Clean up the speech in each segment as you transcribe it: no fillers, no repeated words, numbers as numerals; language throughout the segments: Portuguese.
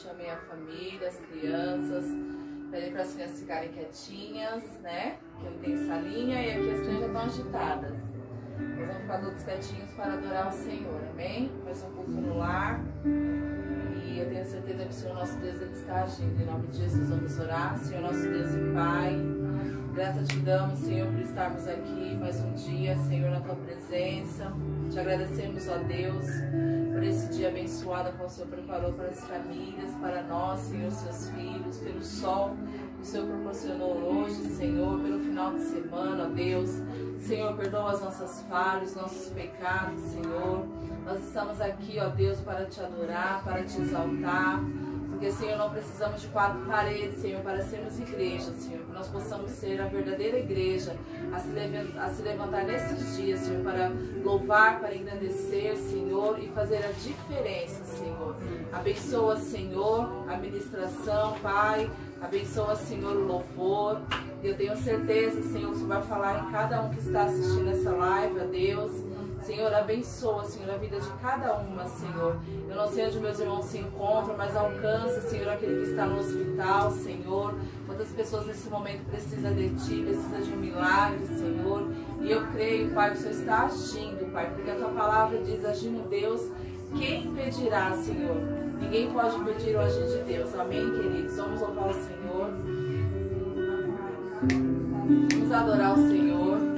noite a minha família, as crianças. Pedi para as crianças ficarem quietinhas, né? Que não tem salinha e aqui as crianças já estão agitadas. Nós vamos ficar todos quietinhos para adorar o Senhor, amém? Mais um pouco no lar. E eu tenho certeza que o Senhor nosso Deus ele está agindo. Em nome de Jesus vamos orar. Senhor nosso Deus e Pai, graças te damos, Senhor, por estarmos aqui mais um dia, Senhor, na tua presença. Te agradecemos, ó Deus, por esse dia abençoado que o Senhor preparou para as famílias, para nós, Senhor, seus filhos, pelo sol que o Senhor proporcionou hoje, Senhor, pelo final de semana, ó Deus. Senhor, perdoa as nossas falhas, nossos pecados, Senhor. Nós estamos aqui, ó Deus, para te adorar, para te exaltar. Porque, Senhor, não precisamos de quatro paredes, Senhor, para sermos igreja, Senhor. Que nós possamos ser a verdadeira igreja a se levantar nesses dias, Senhor, para louvar, para engrandecer, Senhor, e fazer a diferença, Senhor. Abençoa, Senhor, a ministração, Pai. Abençoa, Senhor, o louvor. Eu tenho certeza, Senhor, que o Senhor vai falar em cada um que está assistindo essa live, a Deus. Senhor, abençoa, Senhor, a vida de cada uma, Senhor. Eu não sei onde meus irmãos se encontram, mas alcança, Senhor, aquele que está no hospital, Senhor. Quantas pessoas nesse momento precisam de Ti, precisam de um milagre, Senhor. E eu creio, Pai, que o Senhor está agindo, Pai, porque a Tua palavra diz, agindo Deus, quem impedirá, Senhor? Ninguém pode impedir o agir de Deus. Amém, queridos? Vamos louvar o Senhor. Vamos adorar o Senhor.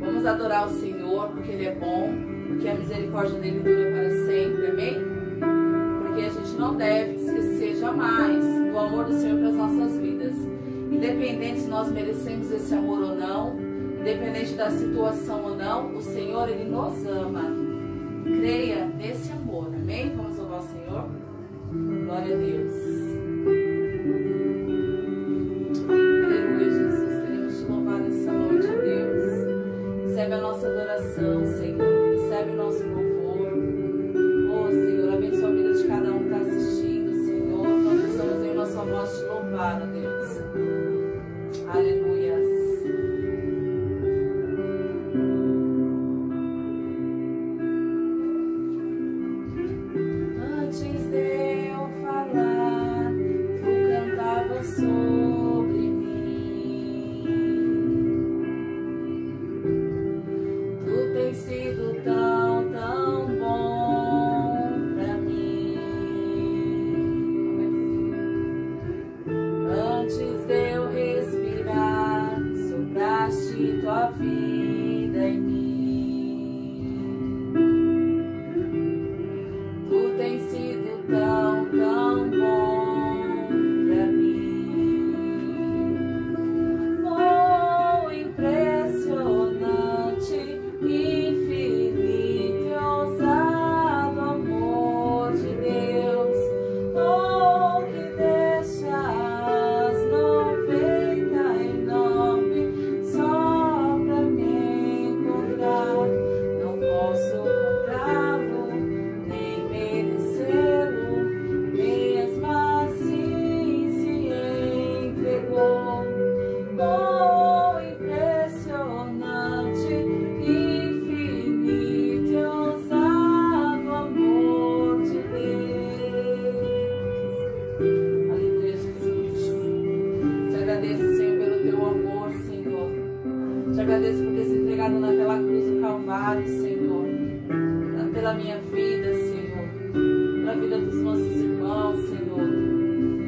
Vamos adorar o Senhor, porque Ele é bom, porque a misericórdia dEle dura para sempre, amém? Porque a gente não deve esquecer jamais do amor do Senhor para as nossas vidas. Independente se nós merecemos esse amor ou não, independente da situação ou não, o Senhor, Ele nos ama. Creia nesse amor, amém? Vamos louvar o Senhor? Glória a Deus. Aleluia, Jesus. Queremos te louvar nessa noite, ó Deus. Recebe a nossa adoração, Senhor. Recebe o nosso louvor. Oh, Senhor, abençoa a vida de cada um que está assistindo, Senhor. Nós precisamos em nossa voz te louvar, ó Deus. Aleluia. Antes de eu falar, tu cantava sobre mim. Tu tens sido tão, tão bom pra mim. Antes de eu respirar, sopraste tua vida em mim. Tu tens sido tão, tão bom pra mim. Oh, impressionante, infinito e ousado amor de Deus. Oh, que deixa as 99 só pra me encontrar. Não posso comprá-lo, nem merecê-lo, mesmo assim se entregou. Oh, impressionante, infinito e ousado amor de Deus. Aleluia, Jesus. Te agradeço, Senhor, pelo teu amor, Senhor. Te agradeço por ter se entregado naquela cruz do Calvário, Senhor. Pela minha vida, Senhor. Pela vida dos nossos irmãos, Senhor.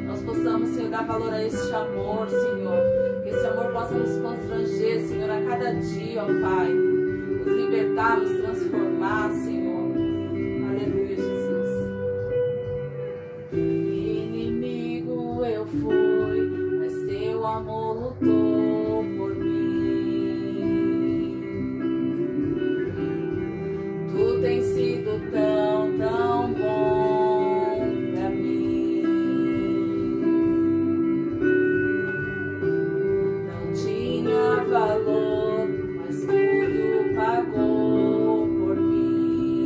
Nós possamos, Senhor, dar valor a este amor, Senhor. Que esse amor possa nos constranger, Senhor, a cada dia, ó Pai. Nos libertar, nos transformar, Senhor. Aleluia, Jesus. Inimigo eu fui, mas teu amor lutou por mim. Tu tens sido tão, tão bom pra mim. Não tinha valor, mas tudo pagou por mim.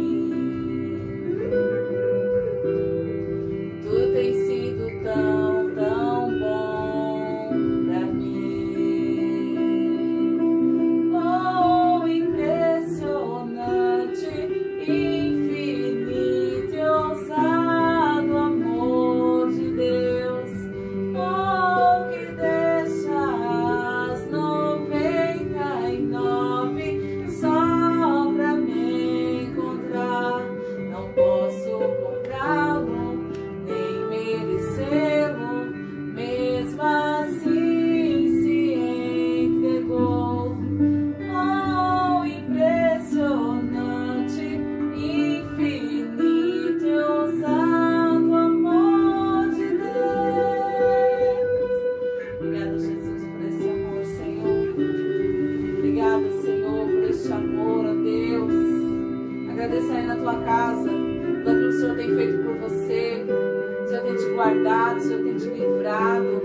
guardado, o Senhor tem te livrado.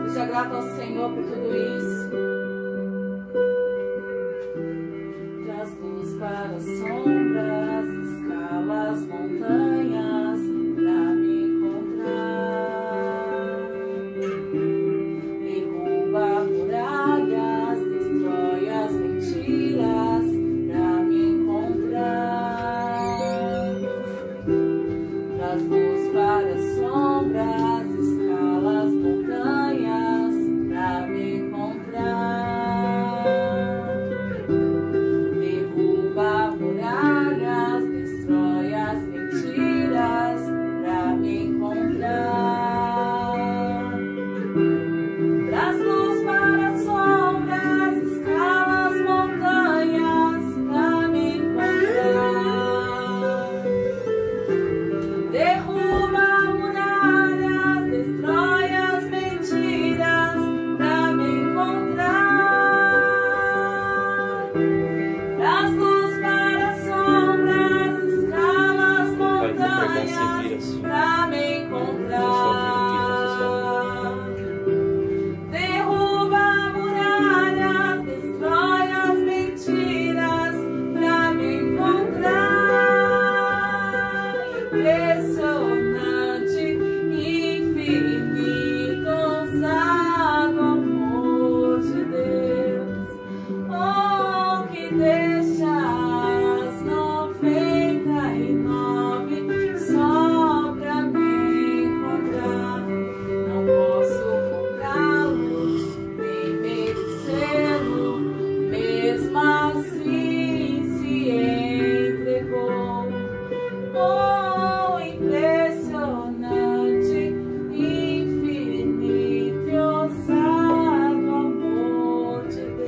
Seja grato ao Senhor por tudo isso. Traz luz para as sombras, escala as montanhas pra me encontrar. Derruba muralhas, destrói as mentiras pra me encontrar. Traz luz para as sombras, escala as montanhas pra me encontrar. Derruba muralhas, destrói as mentiras pra me encontrar. Traz luz para as sombras, escala as montanhas pra me encontrar. Derruba muralhas, destrói as mentiras pra me encontrar. Traz luz para as sombras, escala as montanhas pra me encontrar. Derruba muralhas, destrói as mentiras pra me encontrar. Impressionante, infinito, ousado amor de Deus. Oh, que deixa as 99 só pra me encontrar. Não posso comprá-lo, nem merecê-lo, mesmo assim se entregou. Oh, impressionante, infinito e ousado amor de Deus.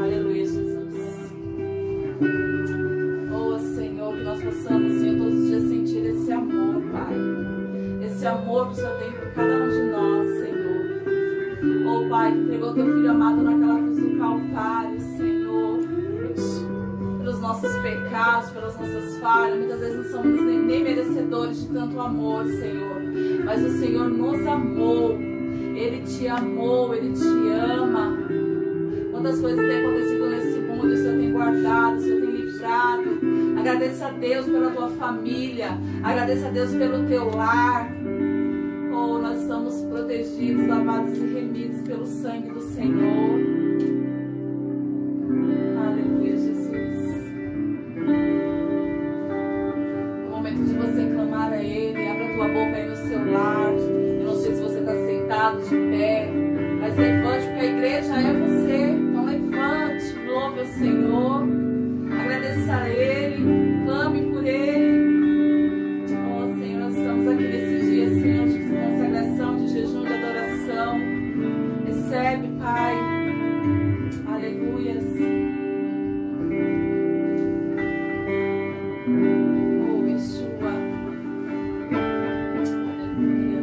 Aleluia, Jesus. Oh, Senhor, que nós possamos, Senhor, todos os dias sentir esse amor, Pai. Esse amor que o Senhor tem por cada um de nós, Senhor. Oh, Pai, que entregou teu Filho amado naquela cruz do Calvário, Senhor. Pelos nossos pecados, pelas nossas falhas. Muitas vezes não somos nem merecedores de tanto amor, Senhor. Mas o Senhor nos amou. Ele te amou, Ele te ama. Quantas coisas têm acontecido nesse mundo, o Senhor tem guardado, o Senhor tem livrado. Agradeça a Deus pela tua família. Agradeça a Deus pelo teu lar. Oh, nós estamos protegidos, lavados e remidos pelo sangue do Senhor. Aleluia, Jesus. No momento de você clamar a Ele, abra a tua boca aí no seu lar. Eu não sei se você está sentado, de pé, mas levante, porque a igreja é você. Então levante, louve ao Senhor, agradeça a Ele, clame por Ele. Oh, Senhor, nós estamos aqui nesse dia, Senhor, de consagração, de jejum, de adoração. Recebe, Pai. Aleluias. Oh, Yeshua. Aleluia.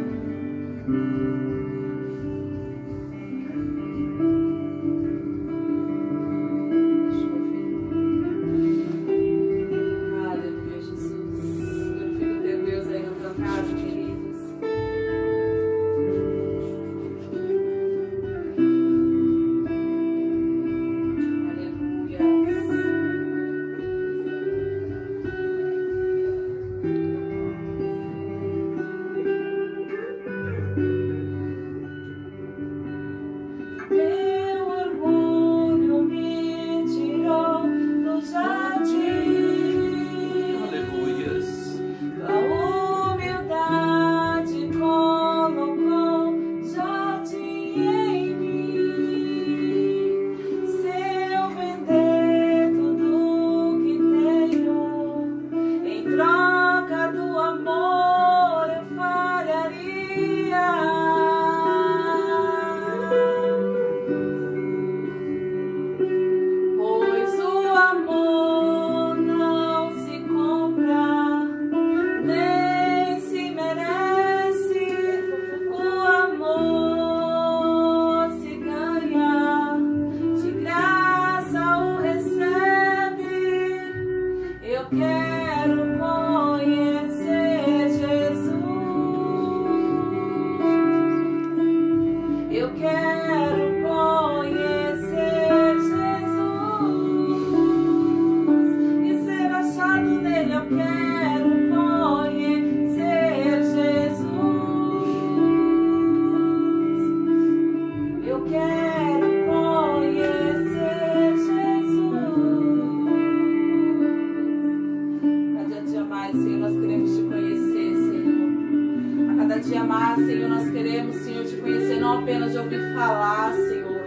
Senhor, nós queremos te conhecer, Senhor. A cada dia mais, Senhor, nós queremos, Senhor, te conhecer, não apenas de ouvir falar, Senhor,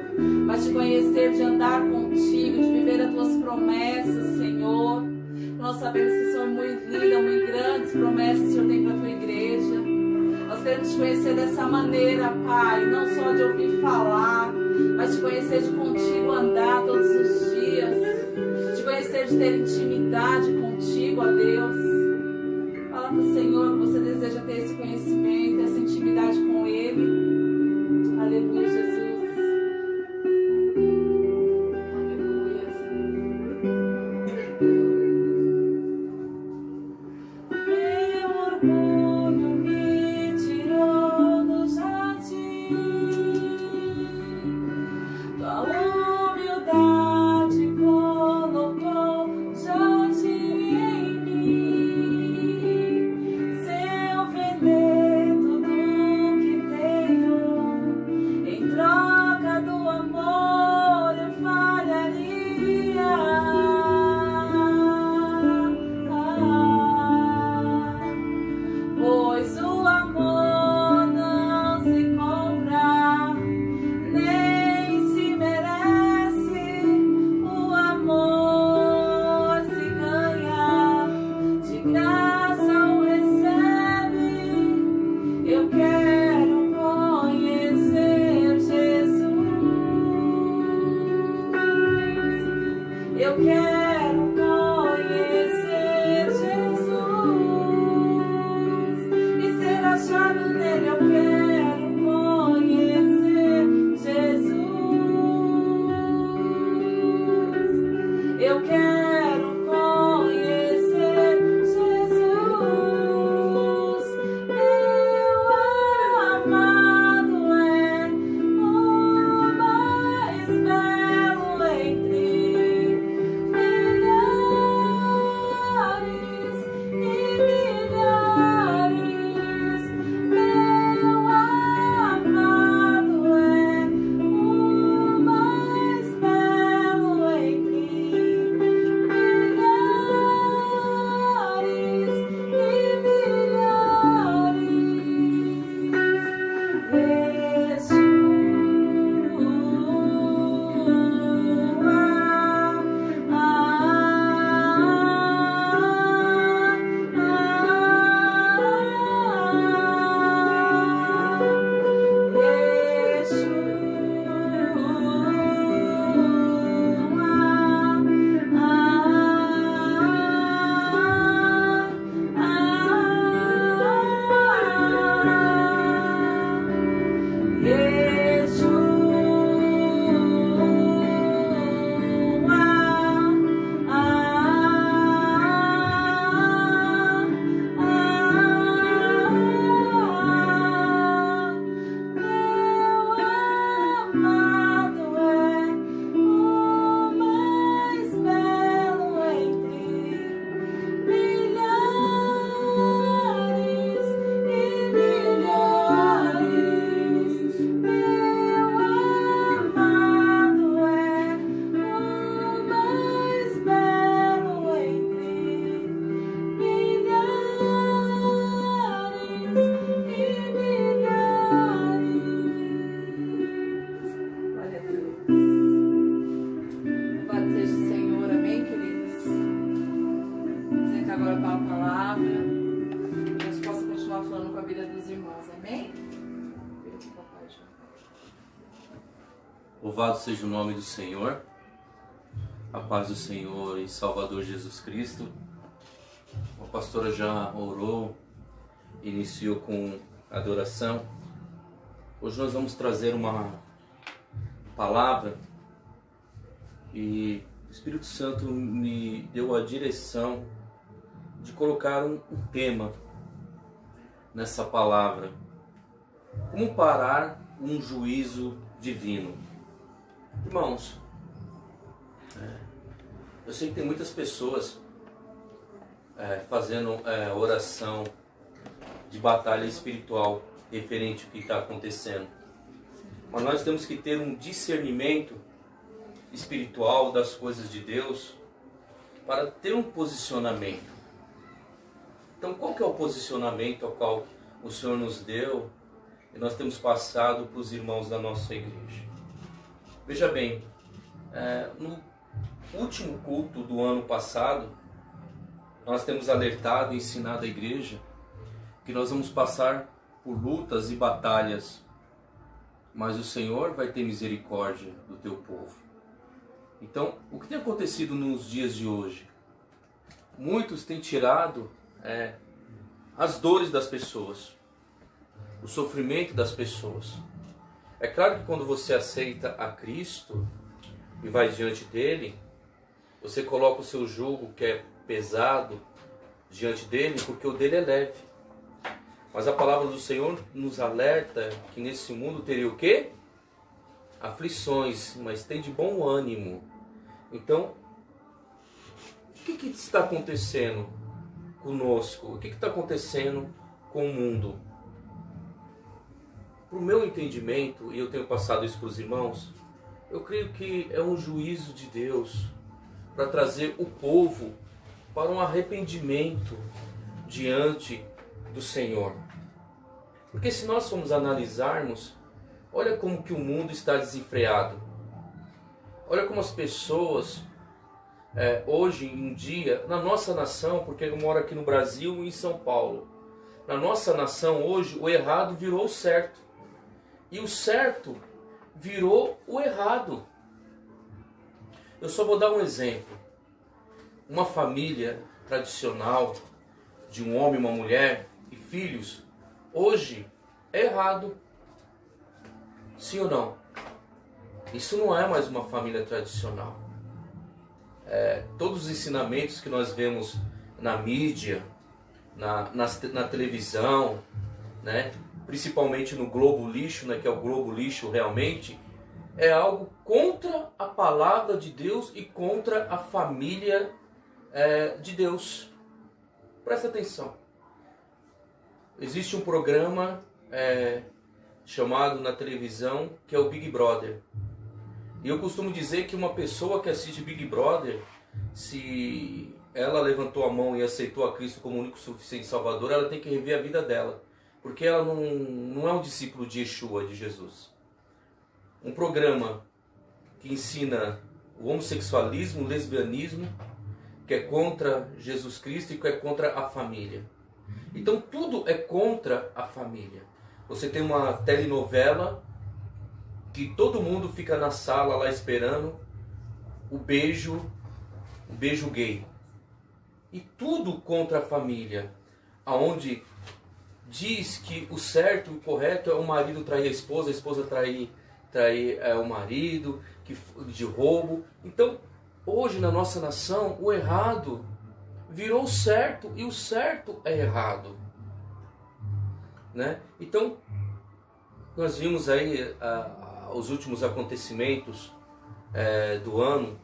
mas te conhecer, de andar contigo, de viver as tuas promessas, Senhor. Nós sabemos que são muito lindas, muito grandes promessas que o Senhor tem para a tua igreja. Nós queremos te conhecer dessa maneira, Pai, não só de ouvir falar, mas te conhecer de contigo andar todos os dias, te conhecer de ter intimidade contigo, ó Deus. Fala para o Senhor que você deseja ter esse conhecimento, essa intimidade com Ele. Aleluia, Jesus. Louvado seja o nome do Senhor, a paz do Senhor e Salvador Jesus Cristo. A pastora já orou, iniciou com adoração. Hoje nós vamos trazer uma palavra e o Espírito Santo me deu a direção de colocar um tema nessa palavra. Como parar um juízo divino? Irmãos, eu sei que tem muitas pessoas fazendo oração de batalha espiritual referente ao que está acontecendo. Mas nós temos que ter um discernimento espiritual das coisas de Deus para ter um posicionamento. Então, qual que é o posicionamento ao qual o Senhor nos deu e nós temos passado para os irmãos da nossa igreja? Veja bem, no último culto do ano passado, nós temos alertado e ensinado a igreja que nós vamos passar por lutas e batalhas, mas o Senhor vai ter misericórdia do teu povo. Então, o que tem acontecido nos dias de hoje? Muitos têm tirado as dores das pessoas, o sofrimento das pessoas. É claro que quando você aceita a Cristo e vai diante dele, você coloca o seu jugo, que é pesado, diante dele, porque o dele é leve. Mas a palavra do Senhor nos alerta que nesse mundo teria o quê? Aflições, mas tem de bom ânimo. Então, o que está acontecendo conosco? O que está acontecendo com o mundo? Para o meu entendimento, e eu tenho passado isso para os irmãos, eu creio que é um juízo de Deus para trazer o povo para um arrependimento diante do Senhor. Porque se nós formos analisarmos, olha como que o mundo está desenfreado. Olha como as pessoas, hoje em dia, na nossa nação, porque eu moro aqui no Brasil e em São Paulo, na nossa nação hoje o errado virou o certo. E o certo virou o errado. Eu só vou dar um exemplo. Uma família tradicional de um homem, uma mulher e filhos, hoje é errado. Sim ou não? Isso não é mais uma família tradicional. Todos os ensinamentos que nós vemos na mídia, na televisão, né? Principalmente no Globo Lixo, né? Que é o Globo Lixo realmente, é algo contra a palavra de Deus e contra a família de Deus. Presta atenção. Existe um programa chamado na televisão que é o Big Brother. E eu costumo dizer que uma pessoa que assiste Big Brother, se ela levantou a mão e aceitou a Cristo como único suficiente Salvador, ela tem que rever a vida dela. Porque ela não é um discípulo de Yeshua, de Jesus. Um programa que ensina o homossexualismo, o lesbianismo, que é contra Jesus Cristo e que é contra a família. Então tudo é contra a família. Você tem uma telenovela que todo mundo fica na sala lá esperando o beijo gay. E tudo contra a família, aonde diz que o certo e o correto é o marido trair a esposa trair o marido, de roubo. Então, hoje na nossa nação, o errado virou certo e o certo é errado. Né? Então, nós vimos aí os últimos acontecimentos do ano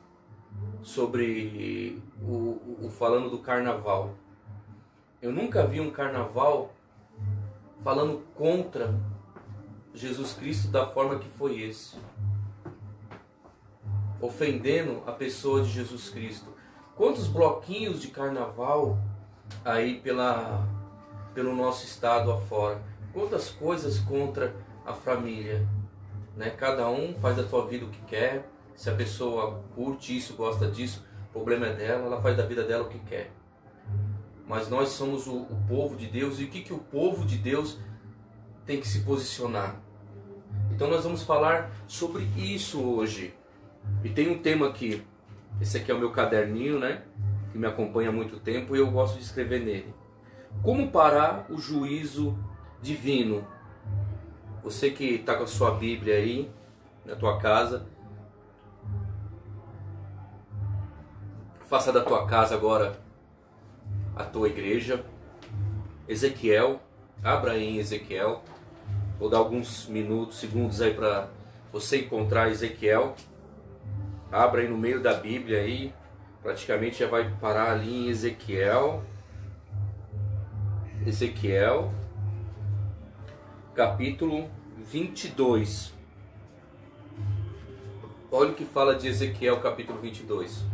sobre falando do carnaval. Eu nunca vi um carnaval falando contra Jesus Cristo da forma que foi esse. Ofendendo a pessoa de Jesus Cristo. Quantos bloquinhos de carnaval aí pelo nosso estado afora. Quantas coisas contra a família. Né? Cada um faz da tua vida o que quer. Se a pessoa curte isso, gosta disso, o problema é dela, ela faz da vida dela o que quer. Mas nós somos o povo de Deus. E o que o povo de Deus tem que se posicionar? Então nós vamos falar sobre isso hoje. E tem um tema aqui. Esse aqui é o meu caderninho, né? Que me acompanha há muito tempo e eu gosto de escrever nele. Como parar o juízo divino? Você que está com a sua Bíblia aí, na tua casa, faça da tua casa agora a tua igreja. Ezequiel, abra aí em Ezequiel. Vou dar alguns minutos, segundos aí para você encontrar Ezequiel. Abra aí no meio da Bíblia aí, praticamente já vai parar ali em Ezequiel. Ezequiel, capítulo 22. Olha o que fala de Ezequiel, capítulo 22.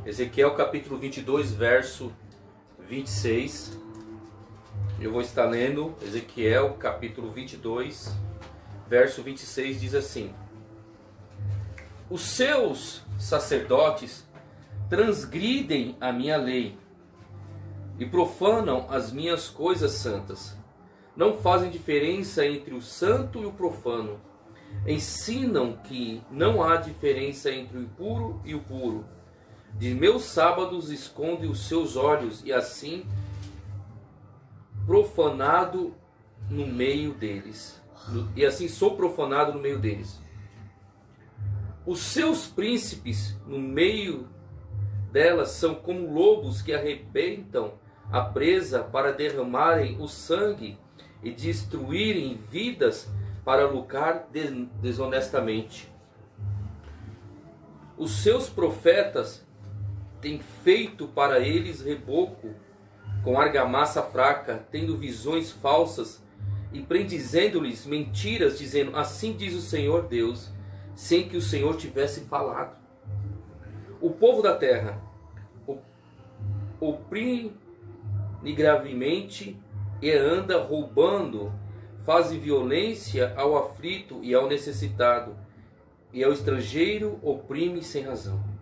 Ezequiel capítulo 22, verso 26. Eu vou estar lendo Ezequiel capítulo 22, verso 26, diz assim: os seus sacerdotes transgridem a minha lei e profanam as minhas coisas santas. Não fazem diferença entre o santo e o profano. Ensinam que não há diferença entre o impuro e o puro. De meus sábados esconde os seus olhos, e assim profanado no meio deles. E assim sou profanado no meio deles. Os seus príncipes no meio delas são como lobos que arrebentam a presa para derramarem o sangue e destruírem vidas para lucrar desonestamente. Os seus profetas têm feito para eles reboco com argamassa fraca, tendo visões falsas e prendizendo-lhes mentiras, dizendo: assim diz o Senhor Deus, sem que o Senhor tivesse falado. O povo da terra oprime gravemente e anda roubando, fazem violência ao aflito e ao necessitado, e ao estrangeiro oprime sem razão.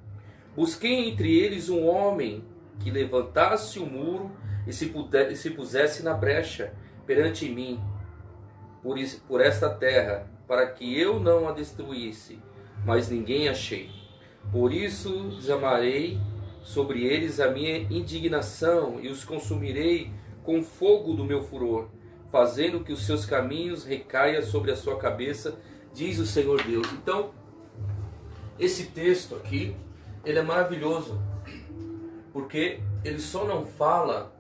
Busquei entre eles um homem que levantasse o muro e se pusesse na brecha perante mim, por esta terra, para que eu não a destruísse, mas ninguém achei. Por isso desamarei sobre eles a minha indignação e os consumirei com fogo do meu furor, fazendo que os seus caminhos recaia sobre a sua cabeça, diz o Senhor Deus. Então, esse texto aqui, ele é maravilhoso, porque ele só não fala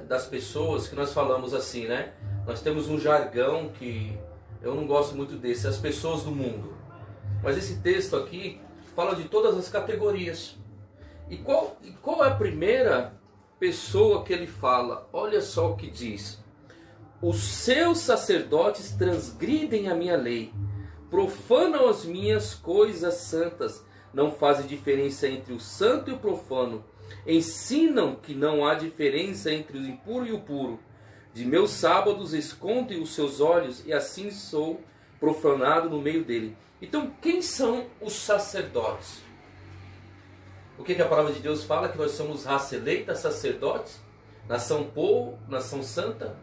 das pessoas que nós falamos assim, né? Nós temos um jargão que eu não gosto muito desse, as pessoas do mundo. Mas esse texto aqui fala de todas as categorias. E qual é a primeira pessoa que ele fala? Olha só o que diz: os seus sacerdotes transgridem a minha lei, profanam as minhas coisas santas, não fazem diferença entre o santo e o profano, ensinam que não há diferença entre o impuro e o puro. De meus sábados escondem os seus olhos, e assim sou profanado no meio dele. Então, quem são os sacerdotes? O que a palavra de Deus fala? Que nós somos raça eleita, sacerdotes, nação santa,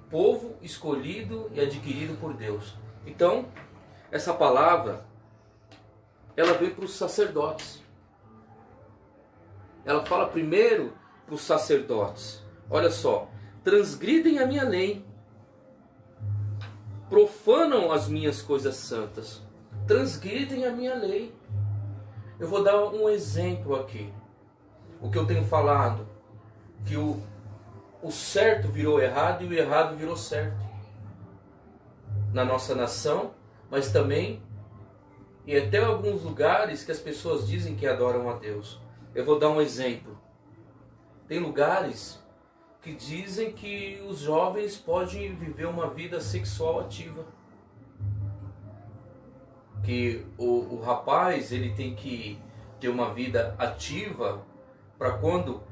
povo escolhido e adquirido por Deus. Então, essa palavra, ela vem para os sacerdotes. Ela fala primeiro para os sacerdotes. Olha só: transgridem a minha lei, profanam as minhas coisas santas. Transgridem a minha lei. Eu vou dar um exemplo aqui. O que eu tenho falado, que o certo virou errado e o errado virou certo. Na nossa nação, mas também e até alguns lugares que as pessoas dizem que adoram a Deus. Eu vou dar um exemplo. Tem lugares que dizem que os jovens podem viver uma vida sexual ativa. Que o rapaz ele tem que ter uma vida ativa para quando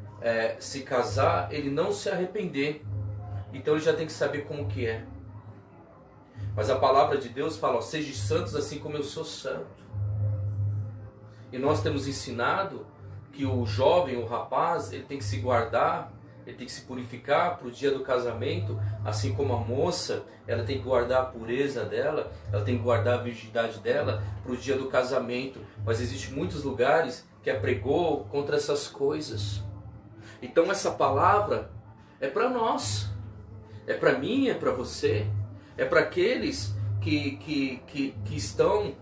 se casar ele não se arrepender. Então ele já tem que saber como que é. Mas a palavra de Deus fala: ó, sejam santos assim como eu sou santo. E nós temos ensinado que o jovem, o rapaz, ele tem que se guardar, ele tem que se purificar para o dia do casamento, assim como a moça, ela tem que guardar a pureza dela, ela tem que guardar a virgindade dela para o dia do casamento. Mas existem muitos lugares que apregou contra essas coisas. Então essa palavra é para nós, é para mim, é para você, é para aqueles que estão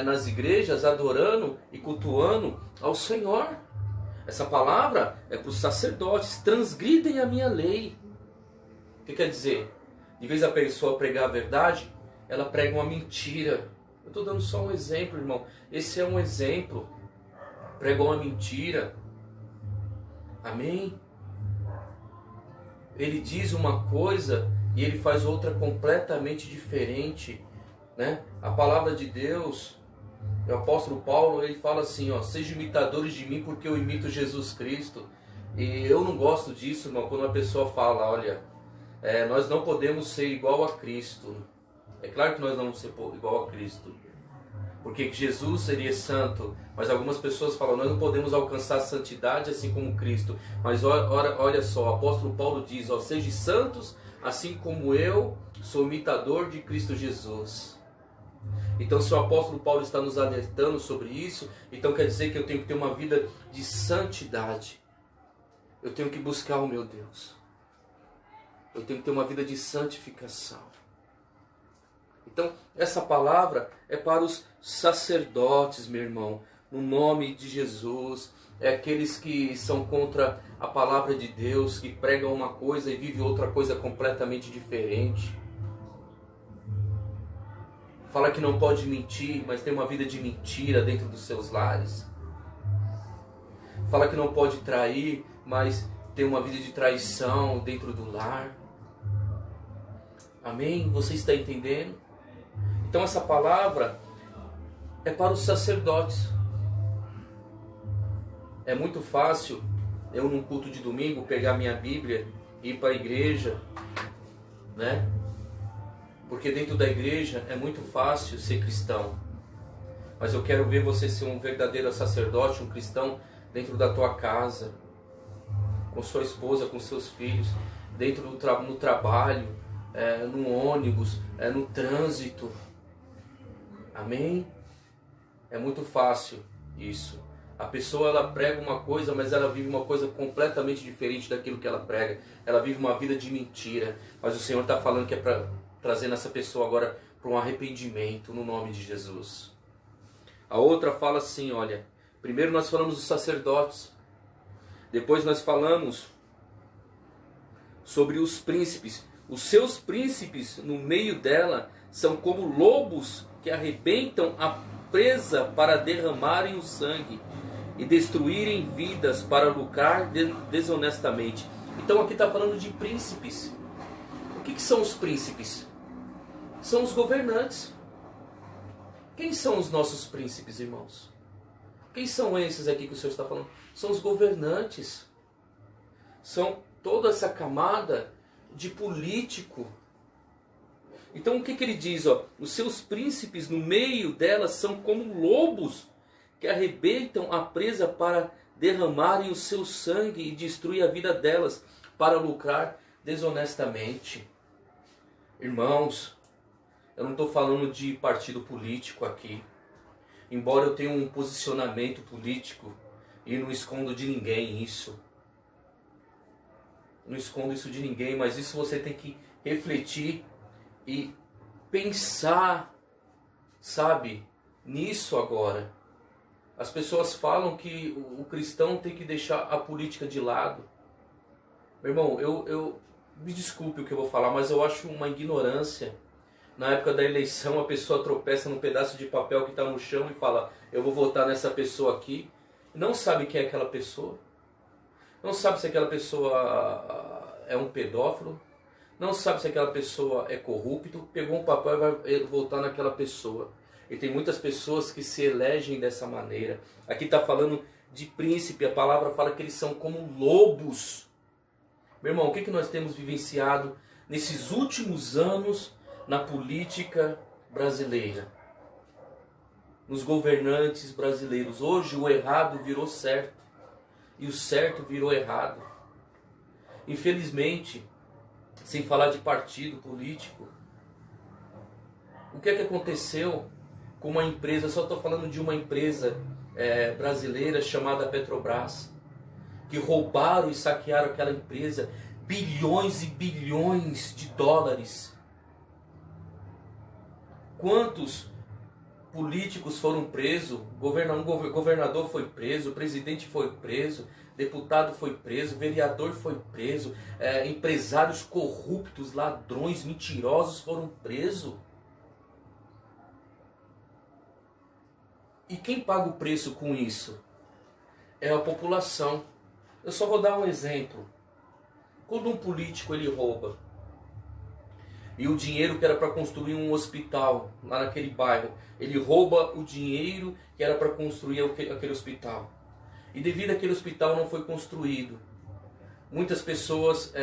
nas igrejas adorando e cultuando ao Senhor. Essa palavra é para os sacerdotes: transgridem a minha lei. O que quer dizer? De vez a pessoa pregar a verdade, ela prega uma mentira. Eu estou dando só um exemplo, irmão. Esse é um exemplo. Pregou uma mentira. Amém? Ele diz uma coisa e ele faz outra completamente diferente, né? A palavra de Deus, O apóstolo Paulo, ele fala assim, ó, sejam imitadores de mim porque eu imito Jesus Cristo. E eu não gosto disso, irmão, quando uma pessoa fala, olha, nós não podemos ser igual a Cristo. É claro que nós não vamos ser igual a Cristo, porque Jesus seria santo, mas algumas pessoas falam, nós não podemos alcançar a santidade assim como Cristo. Mas olha só, o apóstolo Paulo diz, ó, sejam santos assim como eu sou imitador de Cristo Jesus. Então, se o apóstolo Paulo está nos alertando sobre isso, então quer dizer que eu tenho que ter uma vida de santidade. Eu tenho que buscar o meu Deus. Eu tenho que ter uma vida de santificação. Então, essa palavra é para os sacerdotes, meu irmão, no nome de Jesus. É aqueles que são contra a palavra de Deus, que pregam uma coisa e vivem outra coisa completamente diferente. Fala que não pode mentir, mas tem uma vida de mentira dentro dos seus lares. Fala que não pode trair, mas tem uma vida de traição dentro do lar. Amém? Você está entendendo? Então essa palavra é para os sacerdotes. É muito fácil eu num culto de domingo pegar minha Bíblia e ir para a igreja, né? Porque dentro da igreja é muito fácil ser cristão. Mas eu quero ver você ser um verdadeiro sacerdote, um cristão dentro da tua casa, com sua esposa, com seus filhos, dentro no trabalho, no ônibus, no trânsito. Amém? É muito fácil isso. A pessoa, ela prega uma coisa, mas ela vive uma coisa completamente diferente daquilo que ela prega. Ela vive uma vida de mentira. Mas o Senhor está falando que é para trazer essa pessoa agora para um arrependimento no nome de Jesus. A outra fala assim, olha, primeiro nós falamos dos sacerdotes, depois nós falamos sobre os príncipes. Os seus príncipes no meio dela são como lobos que arrebentam a presa para derramarem o sangue e destruírem vidas para lucrar desonestamente. Então aqui está falando de príncipes. O que são os príncipes? São os governantes. Quem são os nossos príncipes, irmãos? Quem são esses aqui que o Senhor está falando? São os governantes. São toda essa camada de político. Então o que ele diz? Ó, os seus príncipes no meio delas são como lobos que arrebentam a presa para derramarem o seu sangue e destruir a vida delas para lucrar desonestamente. Irmãos, eu não estou falando de partido político aqui. Embora eu tenha um posicionamento político e não escondo de ninguém isso. Não escondo isso de ninguém, mas isso você tem que refletir e pensar, sabe, nisso agora. As pessoas falam que o cristão tem que deixar a política de lado. Meu irmão, eu me desculpe o que eu vou falar, mas eu acho uma ignorância. Na época da eleição, a pessoa tropeça num pedaço de papel que está no chão e fala, eu vou votar nessa pessoa aqui. Não sabe quem é aquela pessoa. Não sabe se aquela pessoa é um pedófilo. Não sabe se aquela pessoa é corrupto. Pegou um papel e vai votar naquela pessoa. E tem muitas pessoas que se elegem dessa maneira. Aqui está falando de príncipe. A palavra fala que eles são como lobos. Meu irmão, o que nós temos vivenciado nesses últimos anos na política brasileira, nos governantes brasileiros? Hoje o errado virou certo e o certo virou errado. Infelizmente, sem falar de partido político, o que é que aconteceu com uma empresa? Eu só estou falando de uma empresa brasileira chamada Petrobras, que roubaram e saquearam aquela empresa bilhões e bilhões de dólares. Quantos políticos foram presos? Um governador foi preso, o presidente foi preso, deputado foi preso, vereador foi preso, empresários corruptos, ladrões, mentirosos foram presos. E quem paga o preço com isso? É a população. Eu só vou dar um exemplo. Quando um político ele rouba, E o dinheiro que era para construir um hospital lá naquele bairro, ele rouba o dinheiro que era para construir aquele hospital. E devido àquele hospital não foi construído, muitas pessoas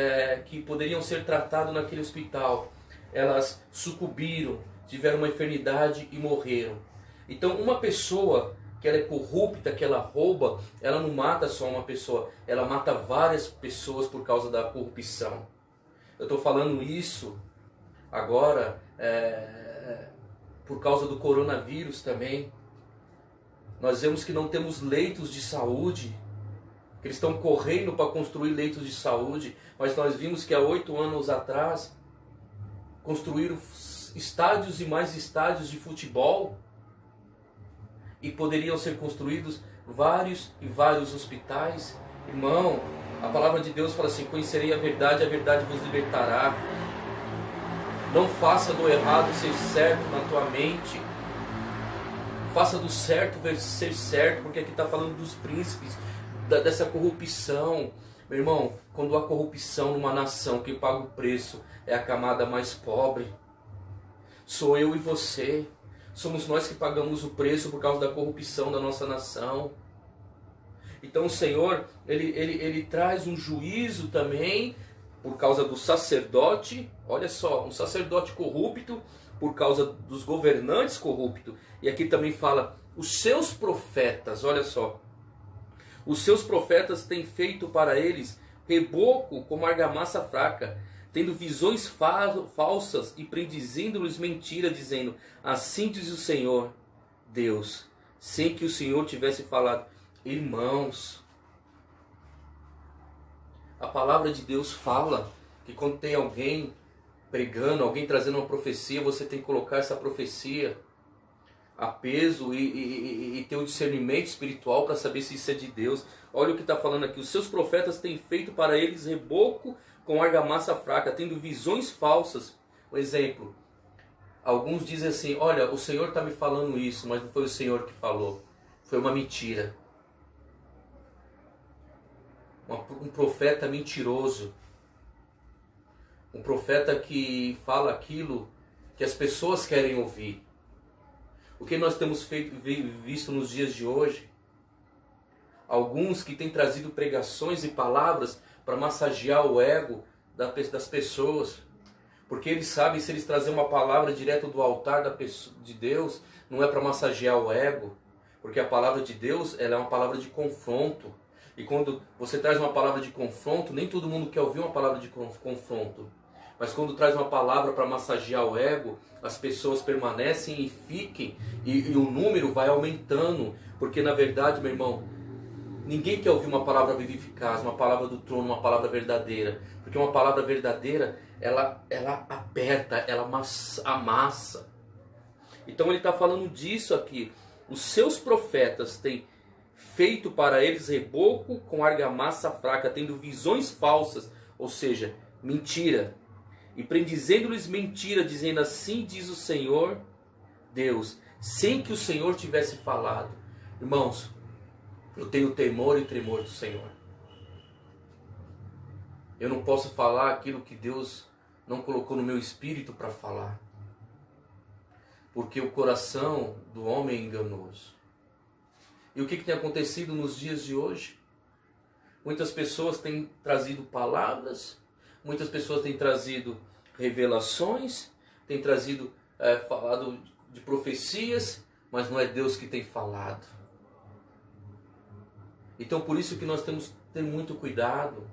que poderiam ser tratadas naquele hospital, elas sucumbiram, tiveram uma enfermidade e morreram. Então uma pessoa que ela é corrupta, que ela rouba, ela não mata só uma pessoa, ela mata várias pessoas por causa da corrupção. Eu estou falando isso agora por causa do coronavírus também. Nós vemos que não temos leitos de saúde, que eles estão correndo para construir leitos de saúde, mas nós vimos que há 8 anos atrás construíram estádios e mais estádios de futebol, e poderiam ser construídos vários e vários hospitais. Irmão, a palavra de Deus fala assim: conhecerei a verdade vos libertará. Não faça do errado ser certo na tua mente. Faça do certo ser certo, porque aqui está falando dos príncipes, dessa corrupção. Meu irmão, quando há corrupção numa nação, quem paga o preço é a camada mais pobre. Sou eu e você. Somos nós que pagamos o preço por causa da corrupção da nossa nação. Então o Senhor, ele traz um juízo também por causa do sacerdote. Olha só, um sacerdote corrupto por causa dos governantes corruptos. E aqui também fala, os seus profetas, olha só. Os seus profetas têm feito para eles reboco como argamassa fraca, tendo visões falsas e predizendo-lhes mentira, dizendo, assim diz o Senhor Deus, sem que o Senhor tivesse falado. Irmãos, a palavra de Deus fala que quando tem alguém pregando, alguém trazendo uma profecia, você tem que colocar essa profecia a peso e ter um discernimento espiritual para saber se isso é de Deus. Olha o que está falando aqui. Os seus profetas têm feito para eles reboco com argamassa fraca, tendo visões falsas. Um exemplo, alguns dizem assim, olha, o Senhor está me falando isso, mas não foi o Senhor que falou. Foi uma mentira. Um profeta mentiroso. Um profeta que fala aquilo que as pessoas querem ouvir. O que nós temos visto nos dias de hoje? Alguns que têm trazido pregações e palavras para massagear o ego das pessoas. Porque eles sabem, se eles trazerem uma palavra direto do altar de Deus, não é para massagear o ego. Porque a palavra de Deus, ela é uma palavra de confronto. E quando você traz uma palavra de confronto, nem todo mundo quer ouvir uma palavra de confronto. Mas quando traz uma palavra para massagear o ego, as pessoas permanecem e fiquem, e o número vai aumentando. Porque na verdade, meu irmão, ninguém quer ouvir uma palavra vivificaz, uma palavra do trono, uma palavra verdadeira. Porque uma palavra verdadeira, ela aperta, ela amassa. Então ele está falando disso aqui. Os seus profetas têm feito para eles reboco com argamassa fraca, tendo visões falsas, ou seja, mentira. E predizendo-lhes mentira, dizendo assim diz o Senhor Deus, sem que o Senhor tivesse falado. Irmãos, eu tenho temor e tremor do Senhor. Eu não posso falar aquilo que Deus não colocou no meu espírito para falar. Porque o coração do homem é enganoso. E o que tem acontecido nos dias de hoje? Muitas pessoas têm trazido palavras, muitas pessoas têm trazido revelações, têm trazido, falado de profecias, mas não é Deus que tem falado. Então por isso que nós temos que ter muito cuidado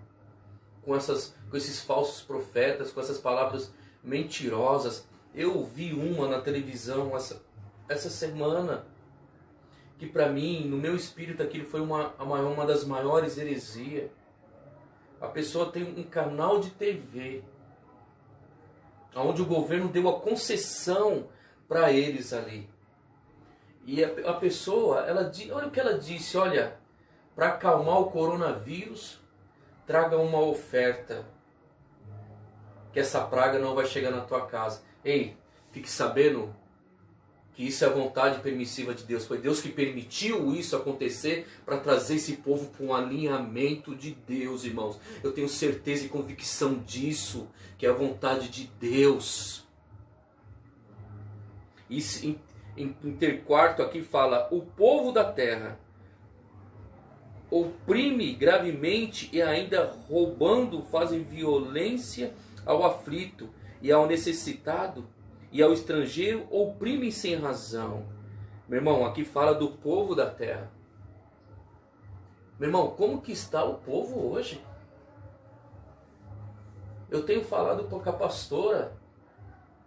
com esses falsos profetas, com essas palavras mentirosas. Eu ouvi uma na televisão essa semana, que para mim, no meu espírito, aquilo foi uma das maiores heresias. A pessoa tem um canal de TV, onde o governo deu a concessão para eles ali. E a pessoa, olha o que ela disse, olha, para acalmar o coronavírus, traga uma oferta, que essa praga não vai chegar na tua casa. Ei, fique sabendo que isso é a vontade permissiva de Deus. Foi Deus que permitiu isso acontecer para trazer esse povo para um alinhamento de Deus, irmãos. Eu tenho certeza e convicção disso, que é a vontade de Deus. E em quarto aqui fala, o povo da terra oprime gravemente e ainda roubando fazem violência ao aflito e ao necessitado e ao estrangeiro oprimem sem razão. Meu irmão, aqui fala do povo da terra. Meu irmão, como que está o povo hoje? Eu tenho falado com a pastora,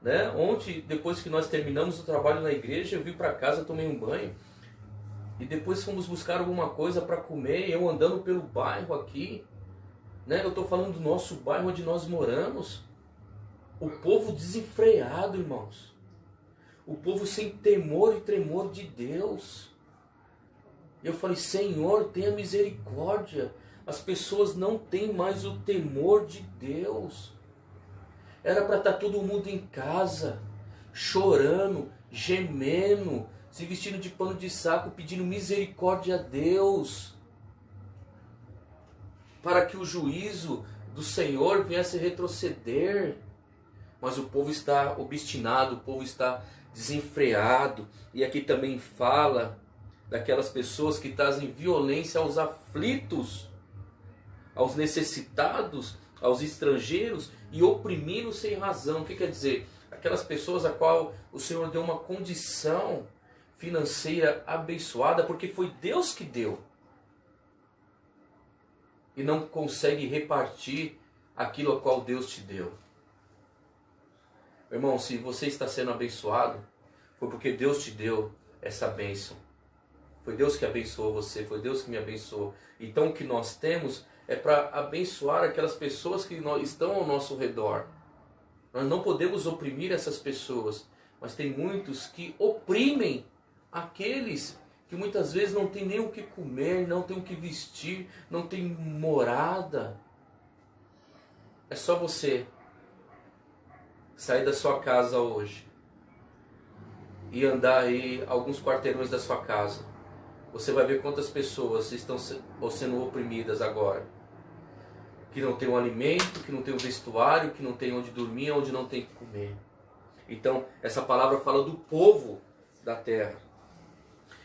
né? Ontem, depois que nós terminamos o trabalho na igreja, eu vim para casa, tomei um banho. E depois fomos buscar alguma coisa para comer, eu andando pelo bairro aqui, né? Eu estou falando do nosso bairro onde nós moramos. O povo desenfreado, irmãos. O povo sem temor e tremor de Deus. Eu falei, Senhor, tenha misericórdia. As pessoas não têm mais o temor de Deus. Era para estar todo mundo em casa, chorando, gemendo, se vestindo de pano de saco, pedindo misericórdia a Deus, para que o juízo do Senhor viesse retroceder. Mas o povo está obstinado, o povo está desenfreado. E aqui também fala daquelas pessoas que trazem violência aos aflitos, aos necessitados, aos estrangeiros e oprimindo sem razão. O que quer dizer? Aquelas pessoas a qual o Senhor deu uma condição financeira abençoada, porque foi Deus que deu, e não consegue repartir aquilo a qual Deus te deu. Irmão, se você está sendo abençoado, foi porque Deus te deu essa bênção. Foi Deus que abençoou você, foi Deus que me abençoou. Então o que nós temos é para abençoar aquelas pessoas que estão ao nosso redor. Nós não podemos oprimir essas pessoas, mas tem muitos que oprimem aqueles que muitas vezes não tem nem o que comer, não tem o que vestir, não tem morada. É só você sair da sua casa hoje e andar aí alguns quarteirões da sua casa. Você vai ver quantas pessoas estão sendo oprimidas agora. Que não tem um alimento, que não tem um vestuário, que não tem onde dormir, onde não tem o que comer. Então, essa palavra fala do povo da terra.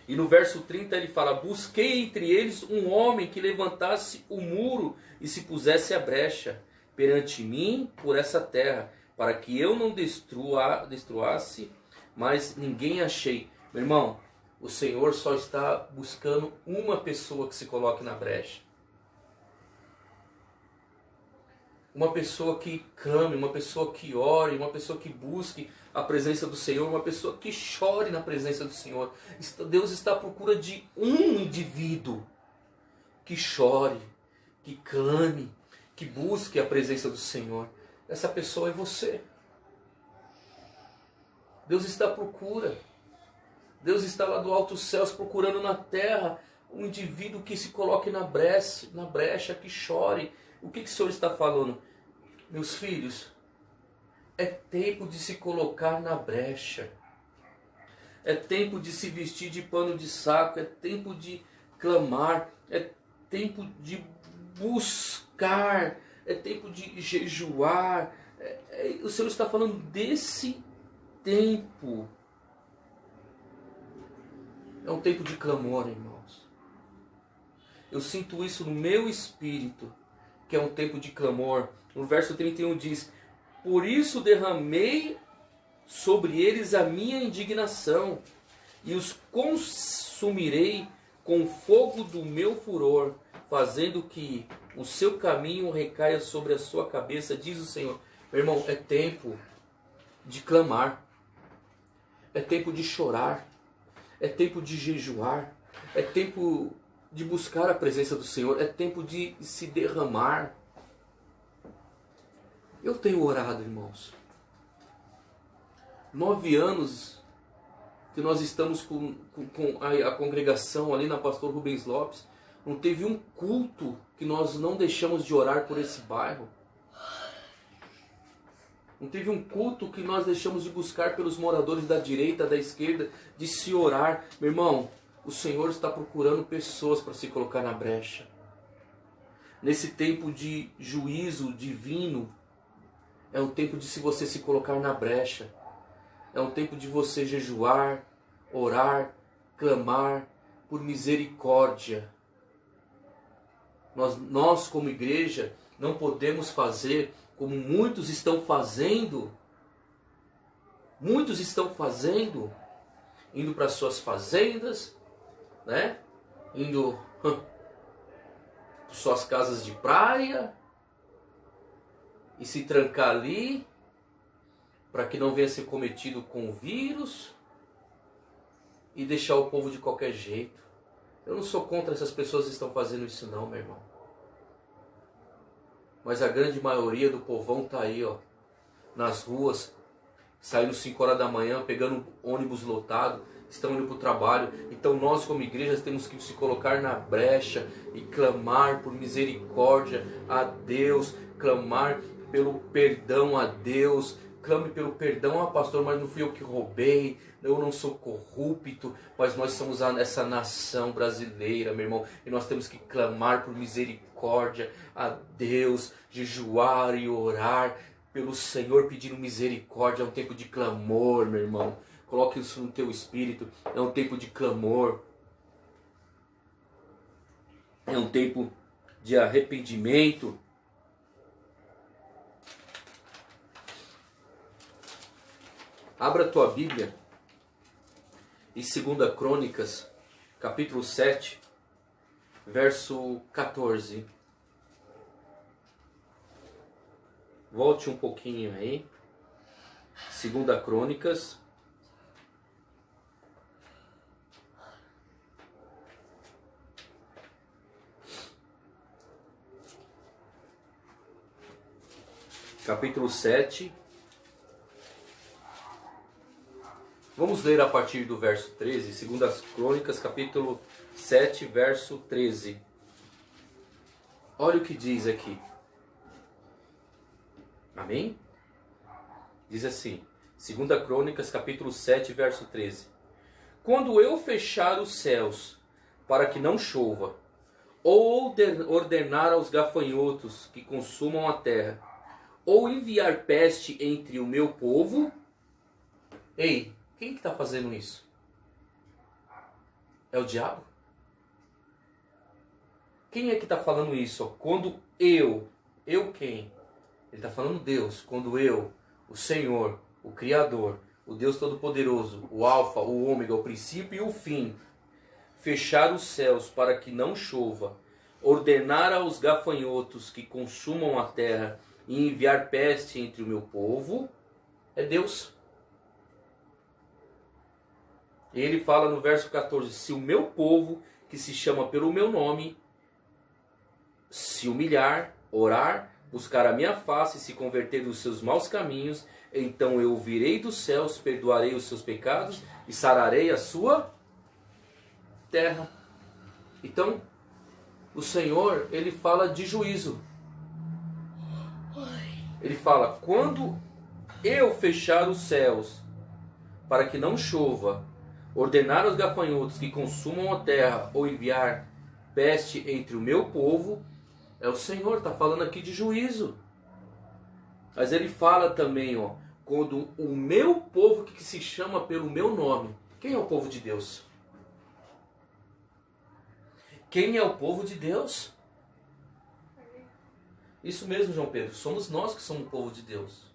E no verso 30 ele fala, busquei entre eles um homem que levantasse o muro e se pusesse a brecha perante mim por essa terra, para que eu não destruasse, mas ninguém achei. Meu irmão, o Senhor só está buscando uma pessoa que se coloque na brecha. Uma pessoa que clame, uma pessoa que ore, uma pessoa que busque a presença do Senhor, uma pessoa que chore na presença do Senhor. Deus está à procura de um indivíduo que chore, que clame, que busque a presença do Senhor. Essa pessoa é você. Deus está à procura. Deus está lá do alto céus procurando na terra um indivíduo que se coloque na brecha, que chore. O que o Senhor está falando? Meus filhos, é tempo de se colocar na brecha. É tempo de se vestir de pano de saco. É tempo de clamar. É tempo de buscar. É tempo de jejuar. O Senhor está falando desse tempo. É um tempo de clamor, irmãos. Eu sinto isso no meu espírito, que é um tempo de clamor. No verso 31 diz, por isso derramei sobre eles a minha indignação, e os consumirei com o fogo do meu furor, fazendo que o seu caminho recaia sobre a sua cabeça, diz o Senhor. Meu irmão, é tempo de clamar, é tempo de chorar, é tempo de jejuar, é tempo de buscar a presença do Senhor, é tempo de se derramar. Eu tenho orado, irmãos. 9 anos que nós estamos com a congregação ali na Pastor Rubens Lopes, não teve um culto que nós não deixamos de orar por esse bairro. Não teve um culto que nós deixamos de buscar pelos moradores da direita, da esquerda, de se orar. Meu irmão, o Senhor está procurando pessoas para se colocar na brecha. Nesse tempo de juízo divino, é um tempo de você se colocar na brecha. É um tempo de você jejuar, orar, clamar por misericórdia. Nós como igreja, não podemos fazer como muitos estão fazendo. Muitos estão fazendo, indo para suas fazendas, né? Indo para suas casas de praia e se trancar ali para que não venha ser cometido com o vírus e deixar o povo de qualquer jeito. Eu não sou contra essas pessoas que estão fazendo isso não, meu irmão. Mas a grande maioria do povão está aí, ó, nas ruas, saindo 5 horas da manhã, pegando ônibus lotado, estão indo para o trabalho. Então nós como igreja temos que se colocar na brecha e clamar por misericórdia a Deus, clamar pelo perdão a Deus. Clame pelo perdão, pastor, mas não fui eu que roubei, eu não sou corrupto, mas nós somos essa nação brasileira, meu irmão, e nós temos que clamar por misericórdia a Deus, jejuar e orar pelo Senhor, pedindo misericórdia. É um tempo de clamor, meu irmão, coloque isso no teu espírito, é um tempo de clamor, é um tempo de arrependimento. Abra a tua Bíblia em 2 Crônicas, capítulo 7, verso 14. Volte um pouquinho aí. 2 Crônicas. Capítulo 7. Vamos ler a partir do verso 13, 2 Crônicas, capítulo 7, verso 13. Olha o que diz aqui. Amém? Diz assim, 2 Crônicas, capítulo 7, verso 13. Quando eu fechar os céus para que não chova, ou ordenar aos gafanhotos que consumam a terra, ou enviar peste entre o meu povo... Ei, quem que está fazendo isso? É o diabo? Quem é que está falando isso? Quando eu quem? Ele está falando Deus. Quando eu, o Senhor, o Criador, o Deus Todo-Poderoso, o Alfa, o Ômega, o princípio e o fim, fechar os céus para que não chova, ordenar aos gafanhotos que consumam a terra e enviar peste entre o meu povo, é Deus. Ele fala no verso 14, se o meu povo, que se chama pelo meu nome, se humilhar, orar, buscar a minha face e se converter dos seus maus caminhos, então eu virei dos céus, perdoarei os seus pecados e sararei a sua terra. Então, o Senhor, ele fala de juízo. Ele fala, quando eu fechar os céus para que não chova, ordenar aos gafanhotos que consumam a terra ou enviar peste entre o meu povo, é o Senhor, está falando aqui de juízo. Mas ele fala também, ó, quando o meu povo que se chama pelo meu nome, quem é o povo de Deus? Quem é o povo de Deus? Isso mesmo, João Pedro, somos nós que somos o povo de Deus.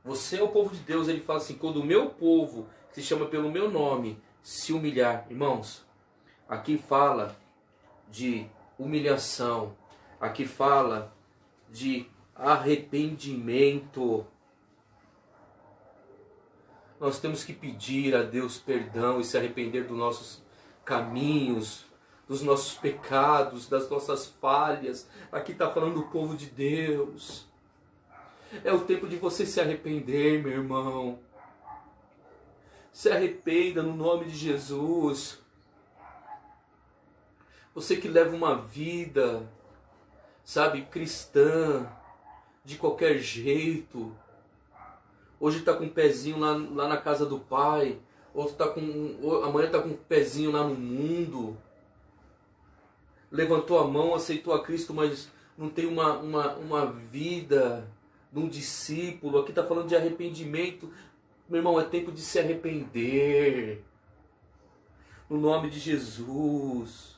Você é o povo de Deus, ele fala assim, quando o meu povo se chama pelo meu nome, se humilhar. Irmãos, aqui fala de humilhação, aqui fala de arrependimento. Nós temos que pedir a Deus perdão e se arrepender dos nossos caminhos, dos nossos pecados, das nossas falhas. Aqui está falando do povo de Deus. É o tempo de você se arrepender, meu irmão. Se arrependa no nome de Jesus. Você que leva uma vida, sabe, cristã, de qualquer jeito. Hoje está com um pezinho lá na casa do pai, amanhã está com um pezinho lá no mundo. Levantou a mão, aceitou a Cristo, mas não tem uma vida de um discípulo. Aqui está falando de arrependimento. Meu irmão, é tempo de se arrepender. No nome de Jesus.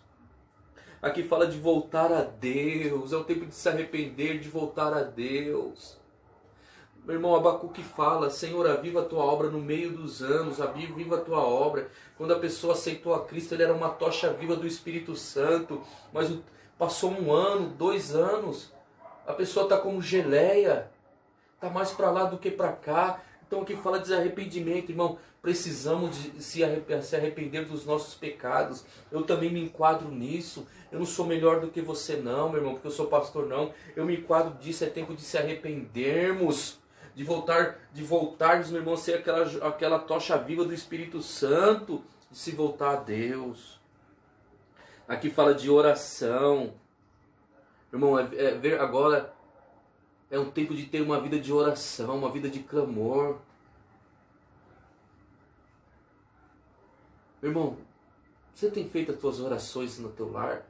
Aqui fala de voltar a Deus. É o tempo de se arrepender, de voltar a Deus. Meu irmão, Abacuque fala: Senhor, aviva a tua obra no meio dos anos, aviva a tua obra. Quando a pessoa aceitou a Cristo, ele era uma tocha viva do Espírito Santo, mas passou 1 ano, 2 anos, a pessoa está como geleia, está mais para lá do que para cá. Então aqui fala de arrependimento, irmão. Precisamos de se arrepender dos nossos pecados. Eu também me enquadro nisso. Eu não sou melhor do que você não, meu irmão, porque eu sou pastor não. Eu me enquadro disso. É tempo de se arrependermos, de voltarmos, meu irmão, a ser aquela tocha viva do Espírito Santo, de se voltar a Deus. Aqui fala de oração. Irmão, agora é um tempo de ter uma vida de oração, uma vida de clamor. Meu irmão, você tem feito as tuas orações no teu lar?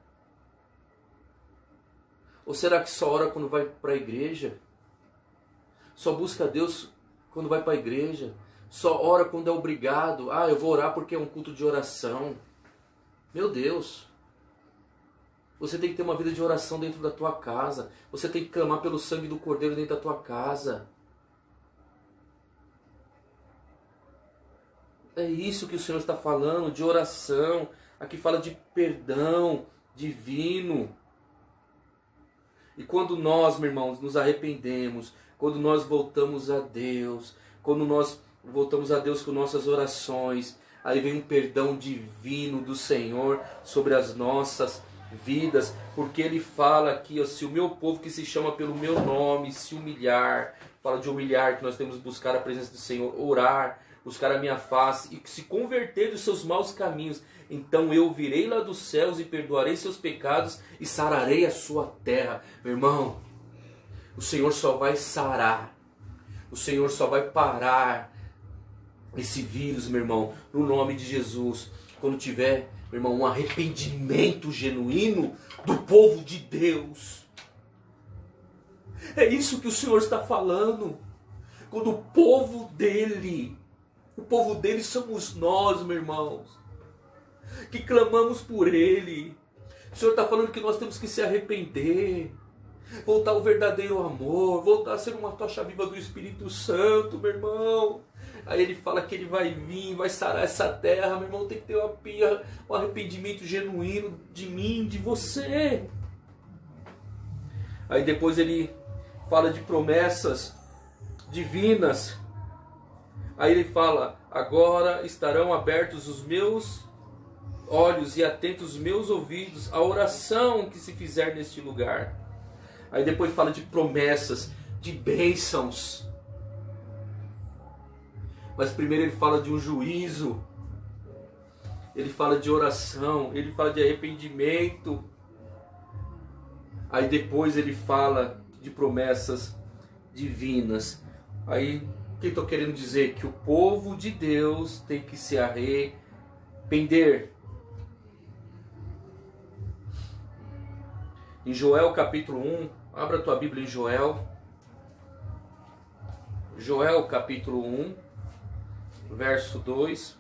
Ou será que só ora quando vai para a igreja? Só busca a Deus quando vai para a igreja? Só ora quando é obrigado? Ah, eu vou orar porque é um culto de oração. Meu Deus! Você tem que ter uma vida de oração dentro da tua casa. Você tem que clamar pelo sangue do Cordeiro dentro da tua casa. É isso que o Senhor está falando, de oração. Aqui fala de perdão divino. E quando nós, meus irmãos, nos arrependemos, quando nós voltamos a Deus, quando nós voltamos a Deus com nossas orações, aí vem um perdão divino do Senhor sobre as nossas vidas, porque Ele fala aqui, ó, se o meu povo que se chama pelo meu nome se humilhar, fala de humilhar, que nós temos que buscar a presença do Senhor, orar, buscar a minha face e se converter dos seus maus caminhos, então eu virei lá dos céus e perdoarei seus pecados e sararei a sua terra. Meu irmão, o Senhor só vai sarar, o Senhor só vai parar esse vírus, meu irmão, no nome de Jesus, quando tiver, meu irmão, um arrependimento genuíno do povo de Deus. É isso que o Senhor está falando. Quando o povo dele somos nós, meus irmãos, que clamamos por Ele. O Senhor está falando que nós temos que se arrepender, voltar ao verdadeiro amor, voltar a ser uma tocha viva do Espírito Santo, meu irmão. Aí Ele fala que Ele vai vir, vai sarar essa terra, meu irmão. Tem que ter um arrependimento genuíno de mim, de você. Aí depois Ele fala de promessas divinas. Aí Ele fala: agora estarão abertos os meus olhos e atentos os meus ouvidos à oração que se fizer neste lugar. Aí depois fala de promessas, de bênçãos. Mas primeiro Ele fala de um juízo. Ele fala de oração, Ele fala de arrependimento. Aí depois Ele fala de promessas divinas. Aí o que eu estou querendo dizer? Que o povo de Deus tem que se arrepender. Em Joel capítulo 1, abra a tua Bíblia em Joel. Joel capítulo 1, verso 2.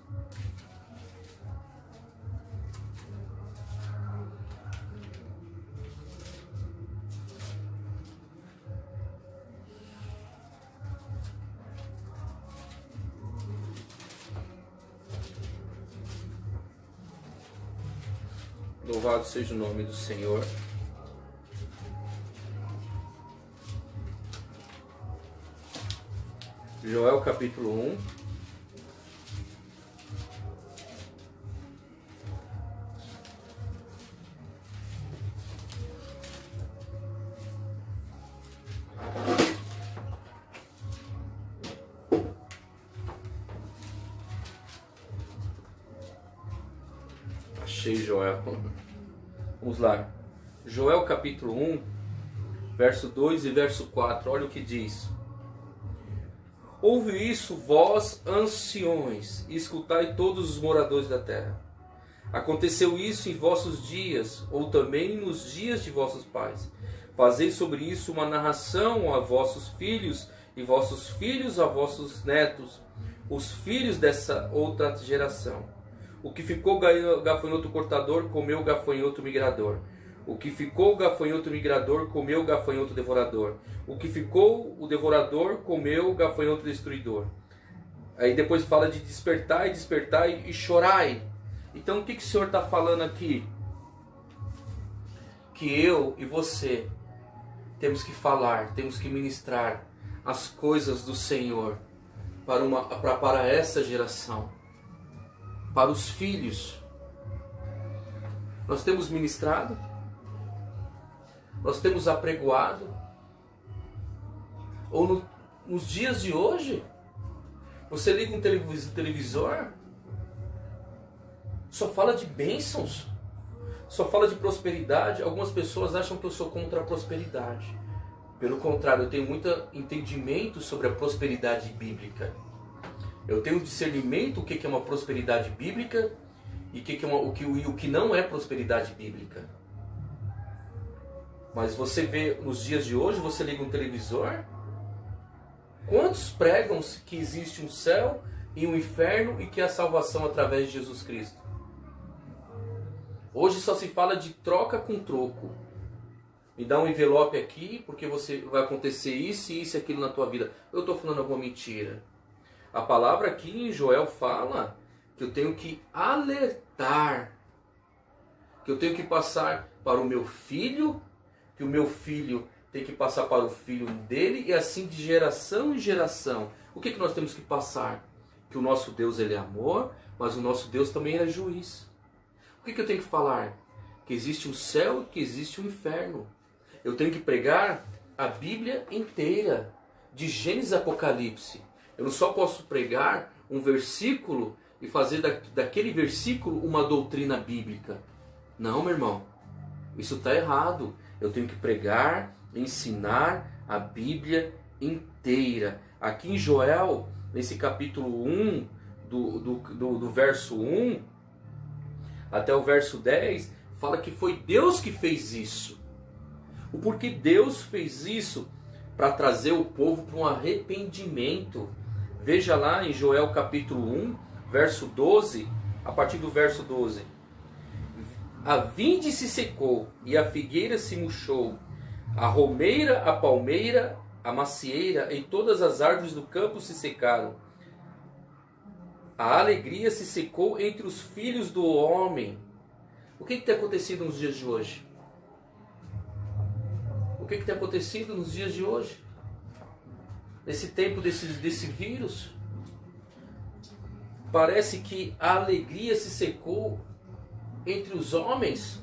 Louvado seja o nome do Senhor. Joel capítulo 1. Achei Joel. Vamos lá. Joel capítulo 1, verso 2 e verso 4. Olha o que diz. Ouve isso, vós anciões, e escutai todos os moradores da terra. Aconteceu isso em vossos dias, ou também nos dias de vossos pais. Fazei sobre isso uma narração a vossos filhos, e vossos filhos a vossos netos, os filhos dessa outra geração. O que ficou gafanhoto cortador, comeu gafanhoto migrador. O que ficou gafanhoto migrador, comeu gafanhoto devorador. O que ficou o devorador, comeu gafanhoto destruidor. Aí depois fala de despertai, despertai e chorai. Então o que o Senhor está falando aqui? Que eu e você temos que falar, temos que ministrar as coisas do Senhor para essa geração, para os filhos. Nós temos ministrado, nós temos apregoado, ou nos dias de hoje, você liga um televisor, só fala de bênçãos, só fala de prosperidade. Algumas pessoas acham que eu sou contra a prosperidade. Pelo contrário, eu tenho muito entendimento sobre a prosperidade bíblica. Eu tenho discernimento o que é uma prosperidade bíblica e o que não é prosperidade bíblica. Mas você vê nos dias de hoje, você liga um televisor, quantos pregam que existe um céu e um inferno e que há salvação através de Jesus Cristo? Hoje só se fala de troca com troco. Me dá um envelope aqui, porque vai acontecer isso e isso e aquilo na tua vida. Eu estou falando alguma mentira. A palavra aqui em Joel fala que eu tenho que alertar, que eu tenho que passar para o meu filho, que o meu filho tem que passar para o filho dele, e assim de geração em geração. O que nós temos que passar? Que o nosso Deus ele é amor, mas o nosso Deus também é juiz. O que eu tenho que falar? Que existe um céu e que existe um inferno. Eu tenho que pregar a Bíblia inteira, de Gênesis a Apocalipse. Eu não só posso pregar um versículo e fazer daquele versículo uma doutrina bíblica. Não, meu irmão. Isso está errado. Eu tenho que pregar, ensinar a Bíblia inteira. Aqui em Joel, nesse capítulo 1, do verso 1 até o verso 10, fala que foi Deus que fez isso. O porquê Deus fez isso? Para trazer o povo para um arrependimento. Veja lá em Joel capítulo 1, verso 12, a partir do verso 12. A vinde se secou, e a figueira se murchou, a romeira, a palmeira, a macieira, e todas as árvores do campo se secaram. A alegria se secou entre os filhos do homem. O que tem acontecido nos dias de hoje? O que tem acontecido nos dias de hoje? Nesse tempo desse vírus? Parece que a alegria se secou entre os homens.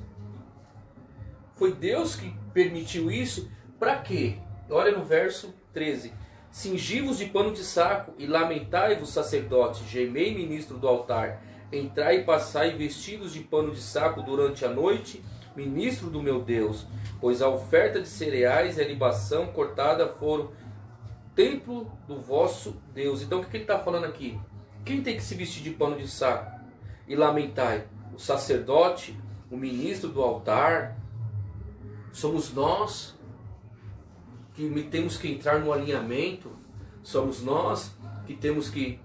Foi Deus que permitiu isso. Para quê? Olha no verso 13. Cingi-vos de pano de saco e lamentai-vos, sacerdote, gemei, ministro do altar. Entrai e passai vestidos de pano de saco durante a noite, ministro do meu Deus. Pois a oferta de cereais e a libação cortada foram templo do vosso Deus. Então o que ele está falando aqui? Quem tem que se vestir de pano de saco e lamentai? O sacerdote, o ministro do altar. Somos nós que temos que entrar no alinhamento. Somos nós que temos que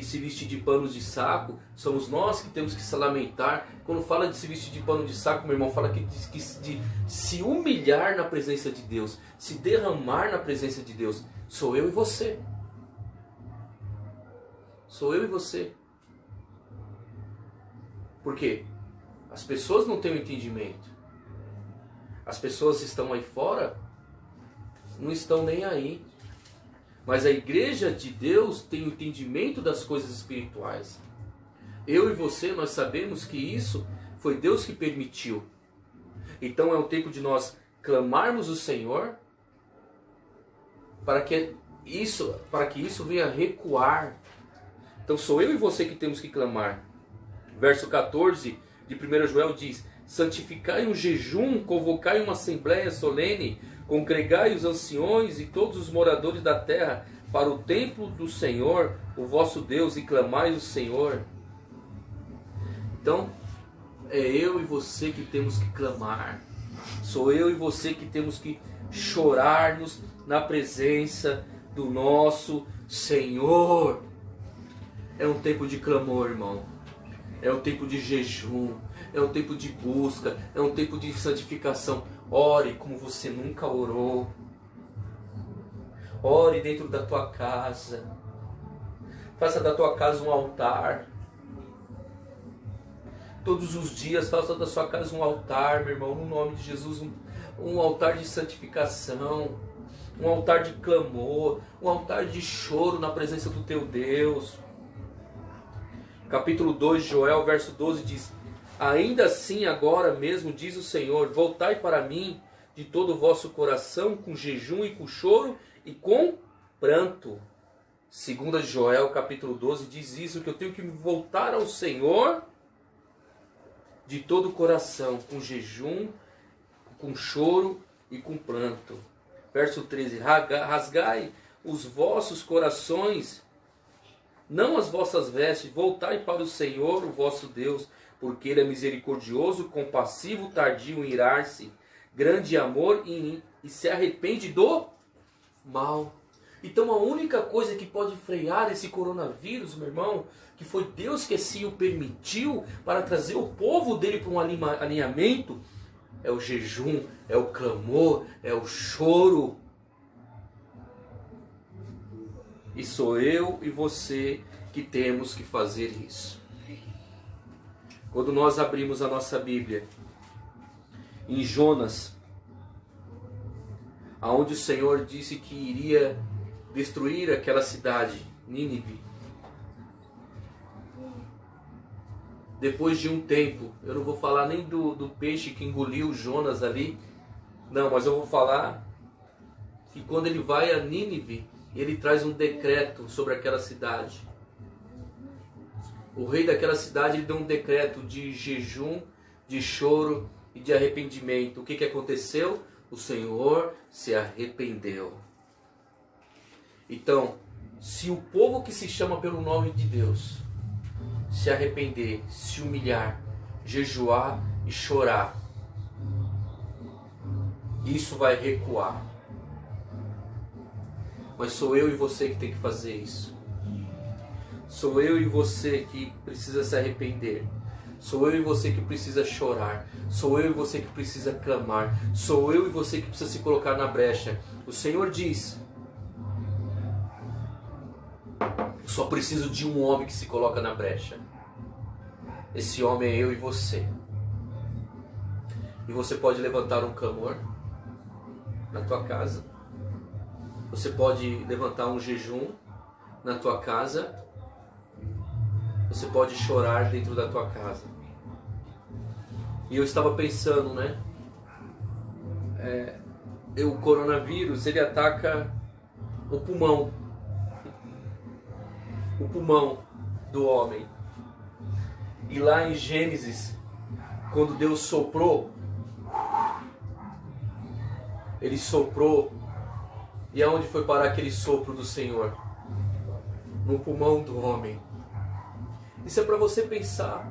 se vestir de panos de saco. Somos nós que temos que se lamentar. Quando fala de se vestir de pano de saco, meu irmão, fala de se humilhar na presença de Deus, se derramar na presença de Deus. Sou eu e você. Sou eu e você. Por quê? As pessoas não têm o entendimento. As pessoas estão aí fora, não estão nem aí. Mas a igreja de Deus tem o entendimento das coisas espirituais. Eu e você, nós sabemos que isso foi Deus que permitiu. Então é o tempo de nós clamarmos o Senhor para que isso venha recuar. Então sou eu e você que temos que clamar. Verso 14 de 1 Joel diz: santificai um jejum, convocai uma assembléia solene, Congregai os anciões e todos os moradores da terra para o templo do Senhor, o vosso Deus, e clamai ao Senhor. Então, é eu e você que temos que clamar. Sou eu e você que temos que chorar-nos na presença do nosso Senhor. É um tempo de clamor, irmão. É um tempo de jejum. É um tempo de busca. É um tempo de santificação. Ore como você nunca orou. Ore dentro da tua casa. Faça da tua casa um altar. Todos os dias faça da sua casa um altar, meu irmão, no nome de Jesus, um altar de santificação, um altar de clamor, um altar de choro na presença do teu Deus. Capítulo 2 de Joel, verso 12 diz: ainda assim agora mesmo, diz o Senhor, voltai para mim de todo o vosso coração, com jejum e com choro e com pranto. 2 Joel, capítulo 12, diz isso, que eu tenho que me voltar ao Senhor de todo o coração, com jejum, com choro e com pranto. Verso 13: rasgai os vossos corações, não as vossas vestes, voltai para o Senhor, o vosso Deus, porque Ele é misericordioso, compassivo, tardio em irar-se, grande amor e se arrepende do mal. Então a única coisa que pode frear esse coronavírus, meu irmão, que foi Deus que assim o permitiu para trazer o povo dele para um alinhamento, é o jejum, é o clamor, é o choro. E sou eu e você que temos que fazer isso. Quando nós abrimos a nossa Bíblia, em Jonas, aonde o Senhor disse que iria destruir aquela cidade, Nínive. Depois de um tempo, eu não vou falar nem do peixe que engoliu Jonas ali, não, mas eu vou falar que quando ele vai a Nínive, ele traz um decreto sobre aquela cidade. O rei daquela cidade, ele deu um decreto de jejum, de choro e de arrependimento. O que aconteceu? O Senhor se arrependeu. Então, se o povo que se chama pelo nome de Deus se arrepender, se humilhar, jejuar e chorar, isso vai recuar. Mas sou eu e você que tem que fazer isso. Sou eu e você que precisa se arrepender. Sou eu e você que precisa chorar. Sou eu e você que precisa clamar. Sou eu e você que precisa se colocar na brecha. O Senhor diz: eu só preciso de um homem que se coloca na brecha. Esse homem é eu e você. E você pode levantar um clamor na tua casa. Você pode levantar um jejum na tua casa. Você pode chorar dentro da tua casa. E eu estava pensando, né? O coronavírus, ele ataca o pulmão. O pulmão do homem. E lá em Gênesis, quando Deus soprou, Ele soprou. E aonde foi parar aquele sopro do Senhor? No pulmão do homem. Isso é para você pensar.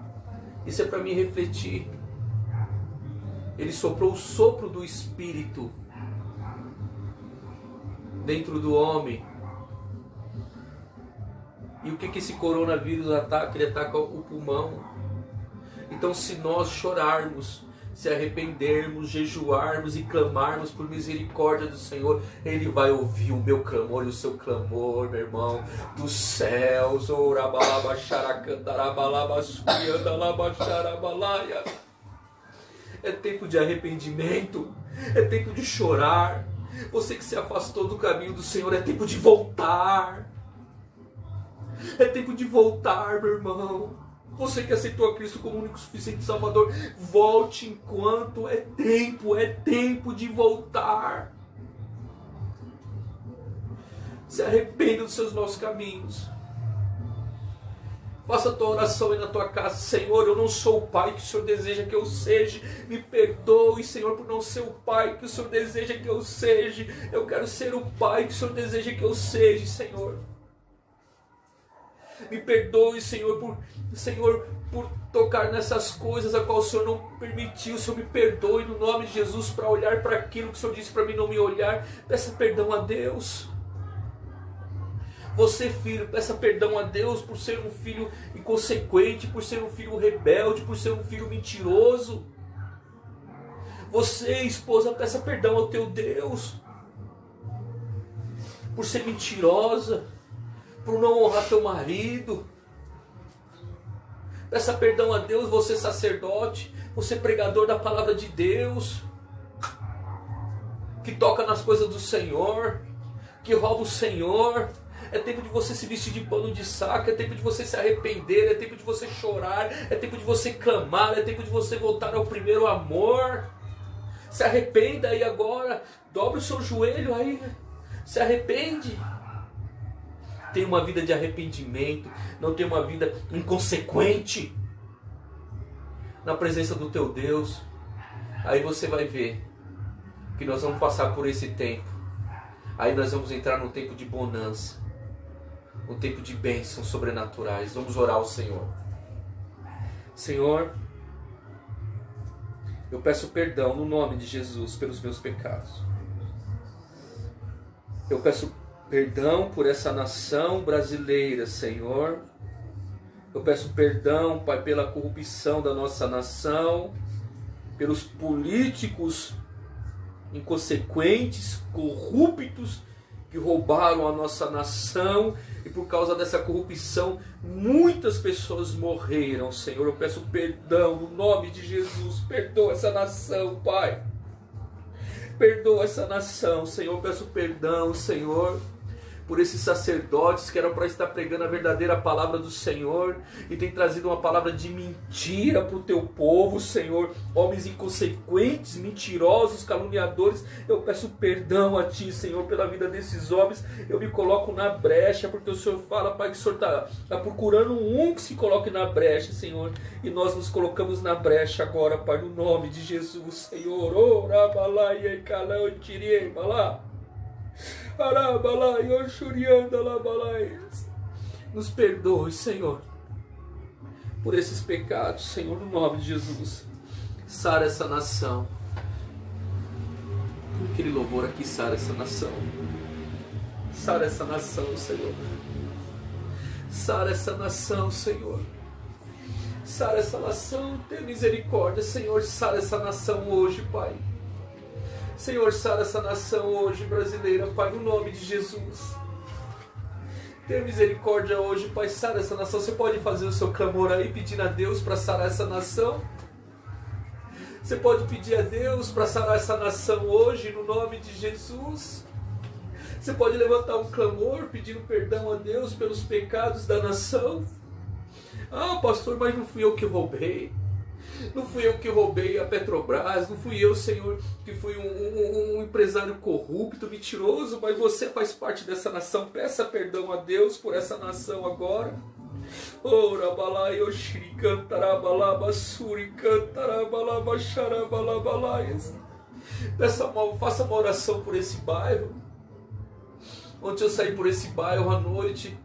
Isso é para mim refletir. Ele soprou o sopro do Espírito dentro do homem. E o que esse coronavírus ataca? Ele ataca o pulmão. Então, se nós chorarmos, se arrependermos, jejuarmos e clamarmos por misericórdia do Senhor, Ele vai ouvir o meu clamor e o seu clamor, meu irmão, dos céus. É tempo de arrependimento, é tempo de chorar. Você que se afastou do caminho do Senhor, é tempo de voltar. É tempo de voltar, meu irmão. Você que aceitou a Cristo como único suficiente Salvador, volte enquanto é tempo de voltar. Se arrependa dos seus maus caminhos. Faça a tua oração aí na tua casa. Senhor, eu não sou o pai que o Senhor deseja que eu seja. Me perdoe, Senhor, por não ser o pai que o Senhor deseja que eu seja. Eu quero ser o pai que o Senhor deseja que eu seja, Senhor. Me perdoe, Senhor, por tocar nessas coisas a qual o Senhor não permitiu. O Senhor me perdoe no nome de Jesus para olhar para aquilo que o Senhor disse para mim não me olhar. Peça perdão a Deus. Você, filho, peça perdão a Deus por ser um filho inconsequente, por ser um filho rebelde, por ser um filho mentiroso. Você, esposa, peça perdão ao teu Deus por ser mentirosa, por não honrar teu marido. Peça perdão a Deus, você sacerdote, você pregador da palavra de Deus, que toca nas coisas do Senhor, que rouba o Senhor. É tempo de você se vestir de pano de saco, é tempo de você se arrepender, é tempo de você chorar, é tempo de você clamar, é tempo de você voltar ao primeiro amor. Se arrependa aí agora, dobre o seu joelho aí, se arrepende. Tenha uma vida de arrependimento, não tenha uma vida inconsequente na presença do teu Deus. Aí você vai ver que nós vamos passar por esse tempo. Aí nós vamos entrar num tempo de bonança, um tempo de bênçãos sobrenaturais. Vamos orar ao Senhor. Senhor, eu peço perdão no nome de Jesus pelos meus pecados. Eu peço perdão por essa nação brasileira, Senhor. Eu peço perdão, Pai, pela corrupção da nossa nação, pelos políticos inconsequentes, corruptos, que roubaram a nossa nação, e por causa dessa corrupção muitas pessoas morreram, Senhor. Eu peço perdão no nome de Jesus. Perdoa essa nação, Pai. Perdoa essa nação, Senhor. Eu peço perdão, Senhor, por esses sacerdotes que eram para estar pregando a verdadeira palavra do Senhor e tem trazido uma palavra de mentira para o teu povo, Senhor. Homens inconsequentes, mentirosos, caluniadores. Eu peço perdão a Ti, Senhor, pela vida desses homens. Eu me coloco na brecha, porque o Senhor fala, Pai, que o Senhor está procurando um que se coloque na brecha, Senhor. E nós nos colocamos na brecha agora, Pai, no nome de Jesus, Senhor. Oh, rabalai, calão, tirei, balá. Nos perdoe, Senhor, por esses pecados, Senhor, no nome de Jesus. Sara essa nação. Com aquele louvor aqui, sara essa nação. Sara essa nação, Senhor. Sara essa nação, Senhor. Sara essa nação, tenha misericórdia, Senhor. Sara essa nação hoje, Pai. Senhor, sara essa nação hoje brasileira, Pai, no nome de Jesus. Tenha misericórdia hoje, Pai, sara essa nação. Você pode fazer o seu clamor aí, pedindo a Deus para sarar essa nação? Você pode pedir a Deus para sarar essa nação hoje, no nome de Jesus? Você pode levantar um clamor, pedindo perdão a Deus pelos pecados da nação? Ah, pastor, mas não fui eu que roubei. Não fui eu que roubei a Petrobras, não fui eu, Senhor, que fui um empresário corrupto, mentiroso, mas você faz parte dessa nação. Peça perdão a Deus por essa nação agora. Orabalai, Oshiri, Cantarabalaba, Suri, Cantarabalaba, Xarabalabalaia. Faça uma oração por esse bairro. Ontem eu saí por esse bairro à noite,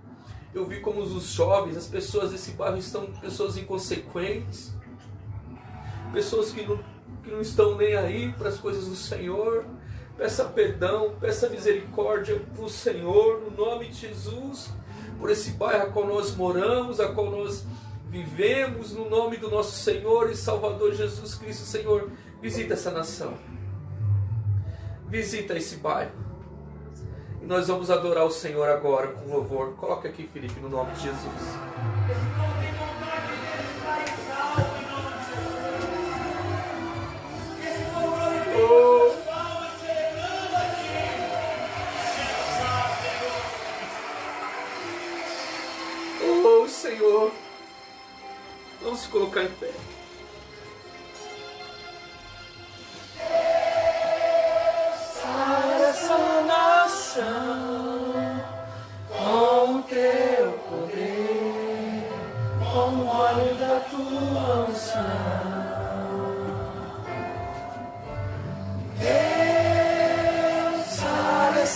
eu vi como os jovens, as pessoas desse bairro estão pessoas inconsequentes. Pessoas que não estão nem aí para as coisas do Senhor. Peça perdão, peça misericórdia para o Senhor, no nome de Jesus, por esse bairro a qual nós moramos, a qual nós vivemos, no nome do nosso Senhor e Salvador Jesus Cristo. Senhor, visita essa nação, visita esse bairro, e nós vamos adorar o Senhor agora com louvor. Coloca aqui, Felipe, no nome de Jesus. Oh, Senhor, vamos se colocar em pé. Sara essa nação com teu poder,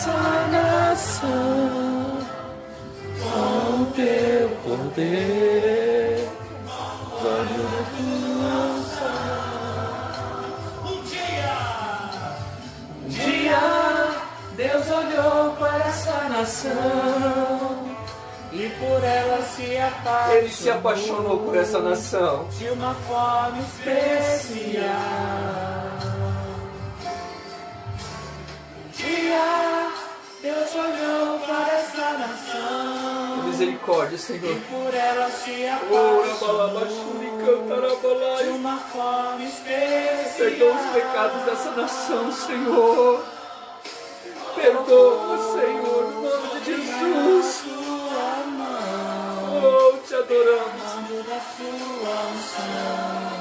essa nação com teu poder, olho da tua unção. Um dia Deus olhou para essa nação e por ela se apaixonou. Ele se apaixonou por essa nação de uma forma especial. Um dia Deus olhou para essa nação, misericórdia, Senhor. e por ela se apaixonou de uma forma especial. Perdoa os pecados dessa nação, Senhor. Perdoa, Senhor, no nome de Jesus. Oh, te adoramos. Da sua unção,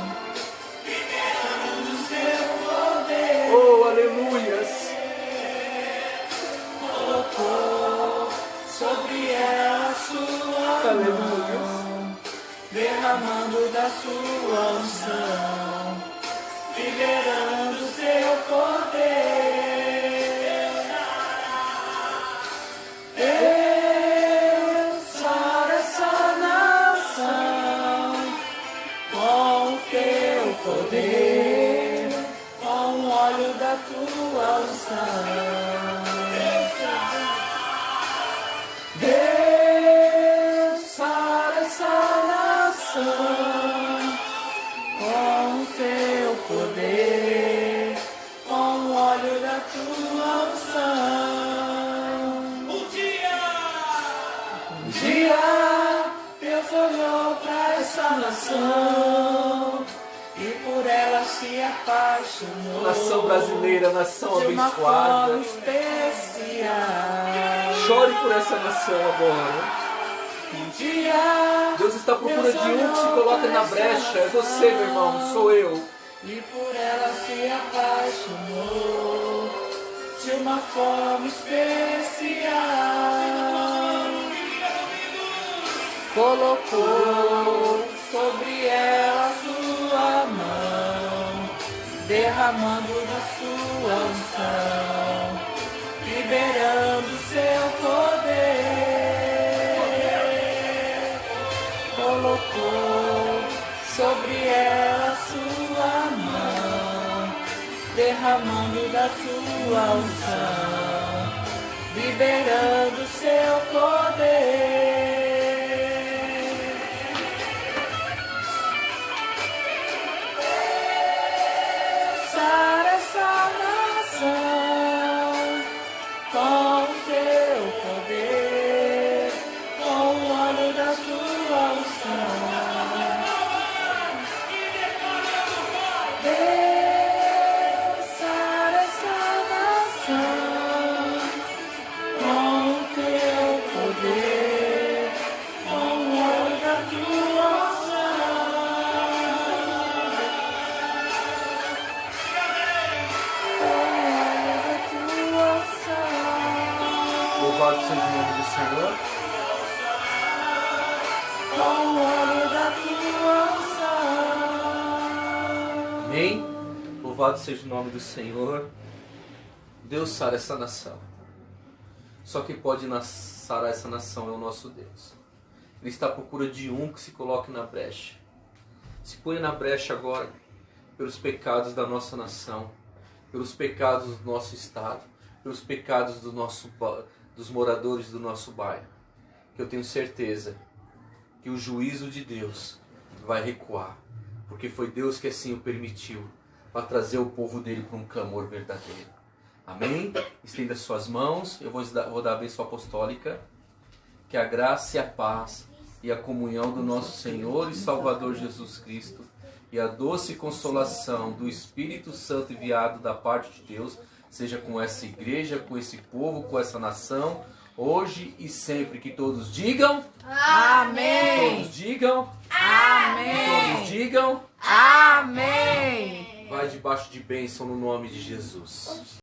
Oh, aleluias. colocou sobre ela a sua Aleluias. mão, derramando da sua unção, liberando seu poder. Deus, sara essa nação com o teu poder, com o óleo da tua unção. Deus, sara essa nação com o teu poder, com o óleo da tua unção. Um dia Deus olhou para essa nação e por ela se apaixonou. Nação brasileira, nação de uma forma abençoada. especial. Chore por essa nação agora. Um dia Deus está à procura de um que se coloque na brecha. É você, meu irmão, sou eu. e por ela se apaixonou de uma forma especial. Colocou sobre ela a sua mão, derramando da sua unção, liberando seu poder. Colocou sobre ela a sua mão, derramando da sua unção, liberando seu poder. Sara essa nação com o teu poder, com o óleo da tua unção. Deus, sara essa nação com o teu poder, com o óleo da tua Louvado seja o nome do Senhor. com o óleo da tua unção. Amém. Louvado seja o nome do Senhor. Deus sara essa nação. Só quem pode sarar essa nação é o nosso Deus. Ele está à procura de um que se coloque na brecha. Se ponha na brecha agora pelos pecados da nossa nação, pelos pecados do nosso estado, pelos pecados dos moradores do nosso bairro. Que eu tenho certeza que o juízo de Deus vai recuar, porque foi Deus que assim o permitiu, para trazer o povo dele para um clamor verdadeiro. Amém? Estenda suas mãos, eu vou dar a bênção apostólica. Que a graça e a paz e a comunhão do nosso Senhor e Salvador Jesus Cristo e a doce consolação do Espírito Santo enviado da parte de Deus seja com essa igreja, com esse povo, com essa nação, hoje e sempre. Que todos digam Amém. Que todos digam Amém. Que todos digam Amém. Vai debaixo de bênção no nome de Jesus.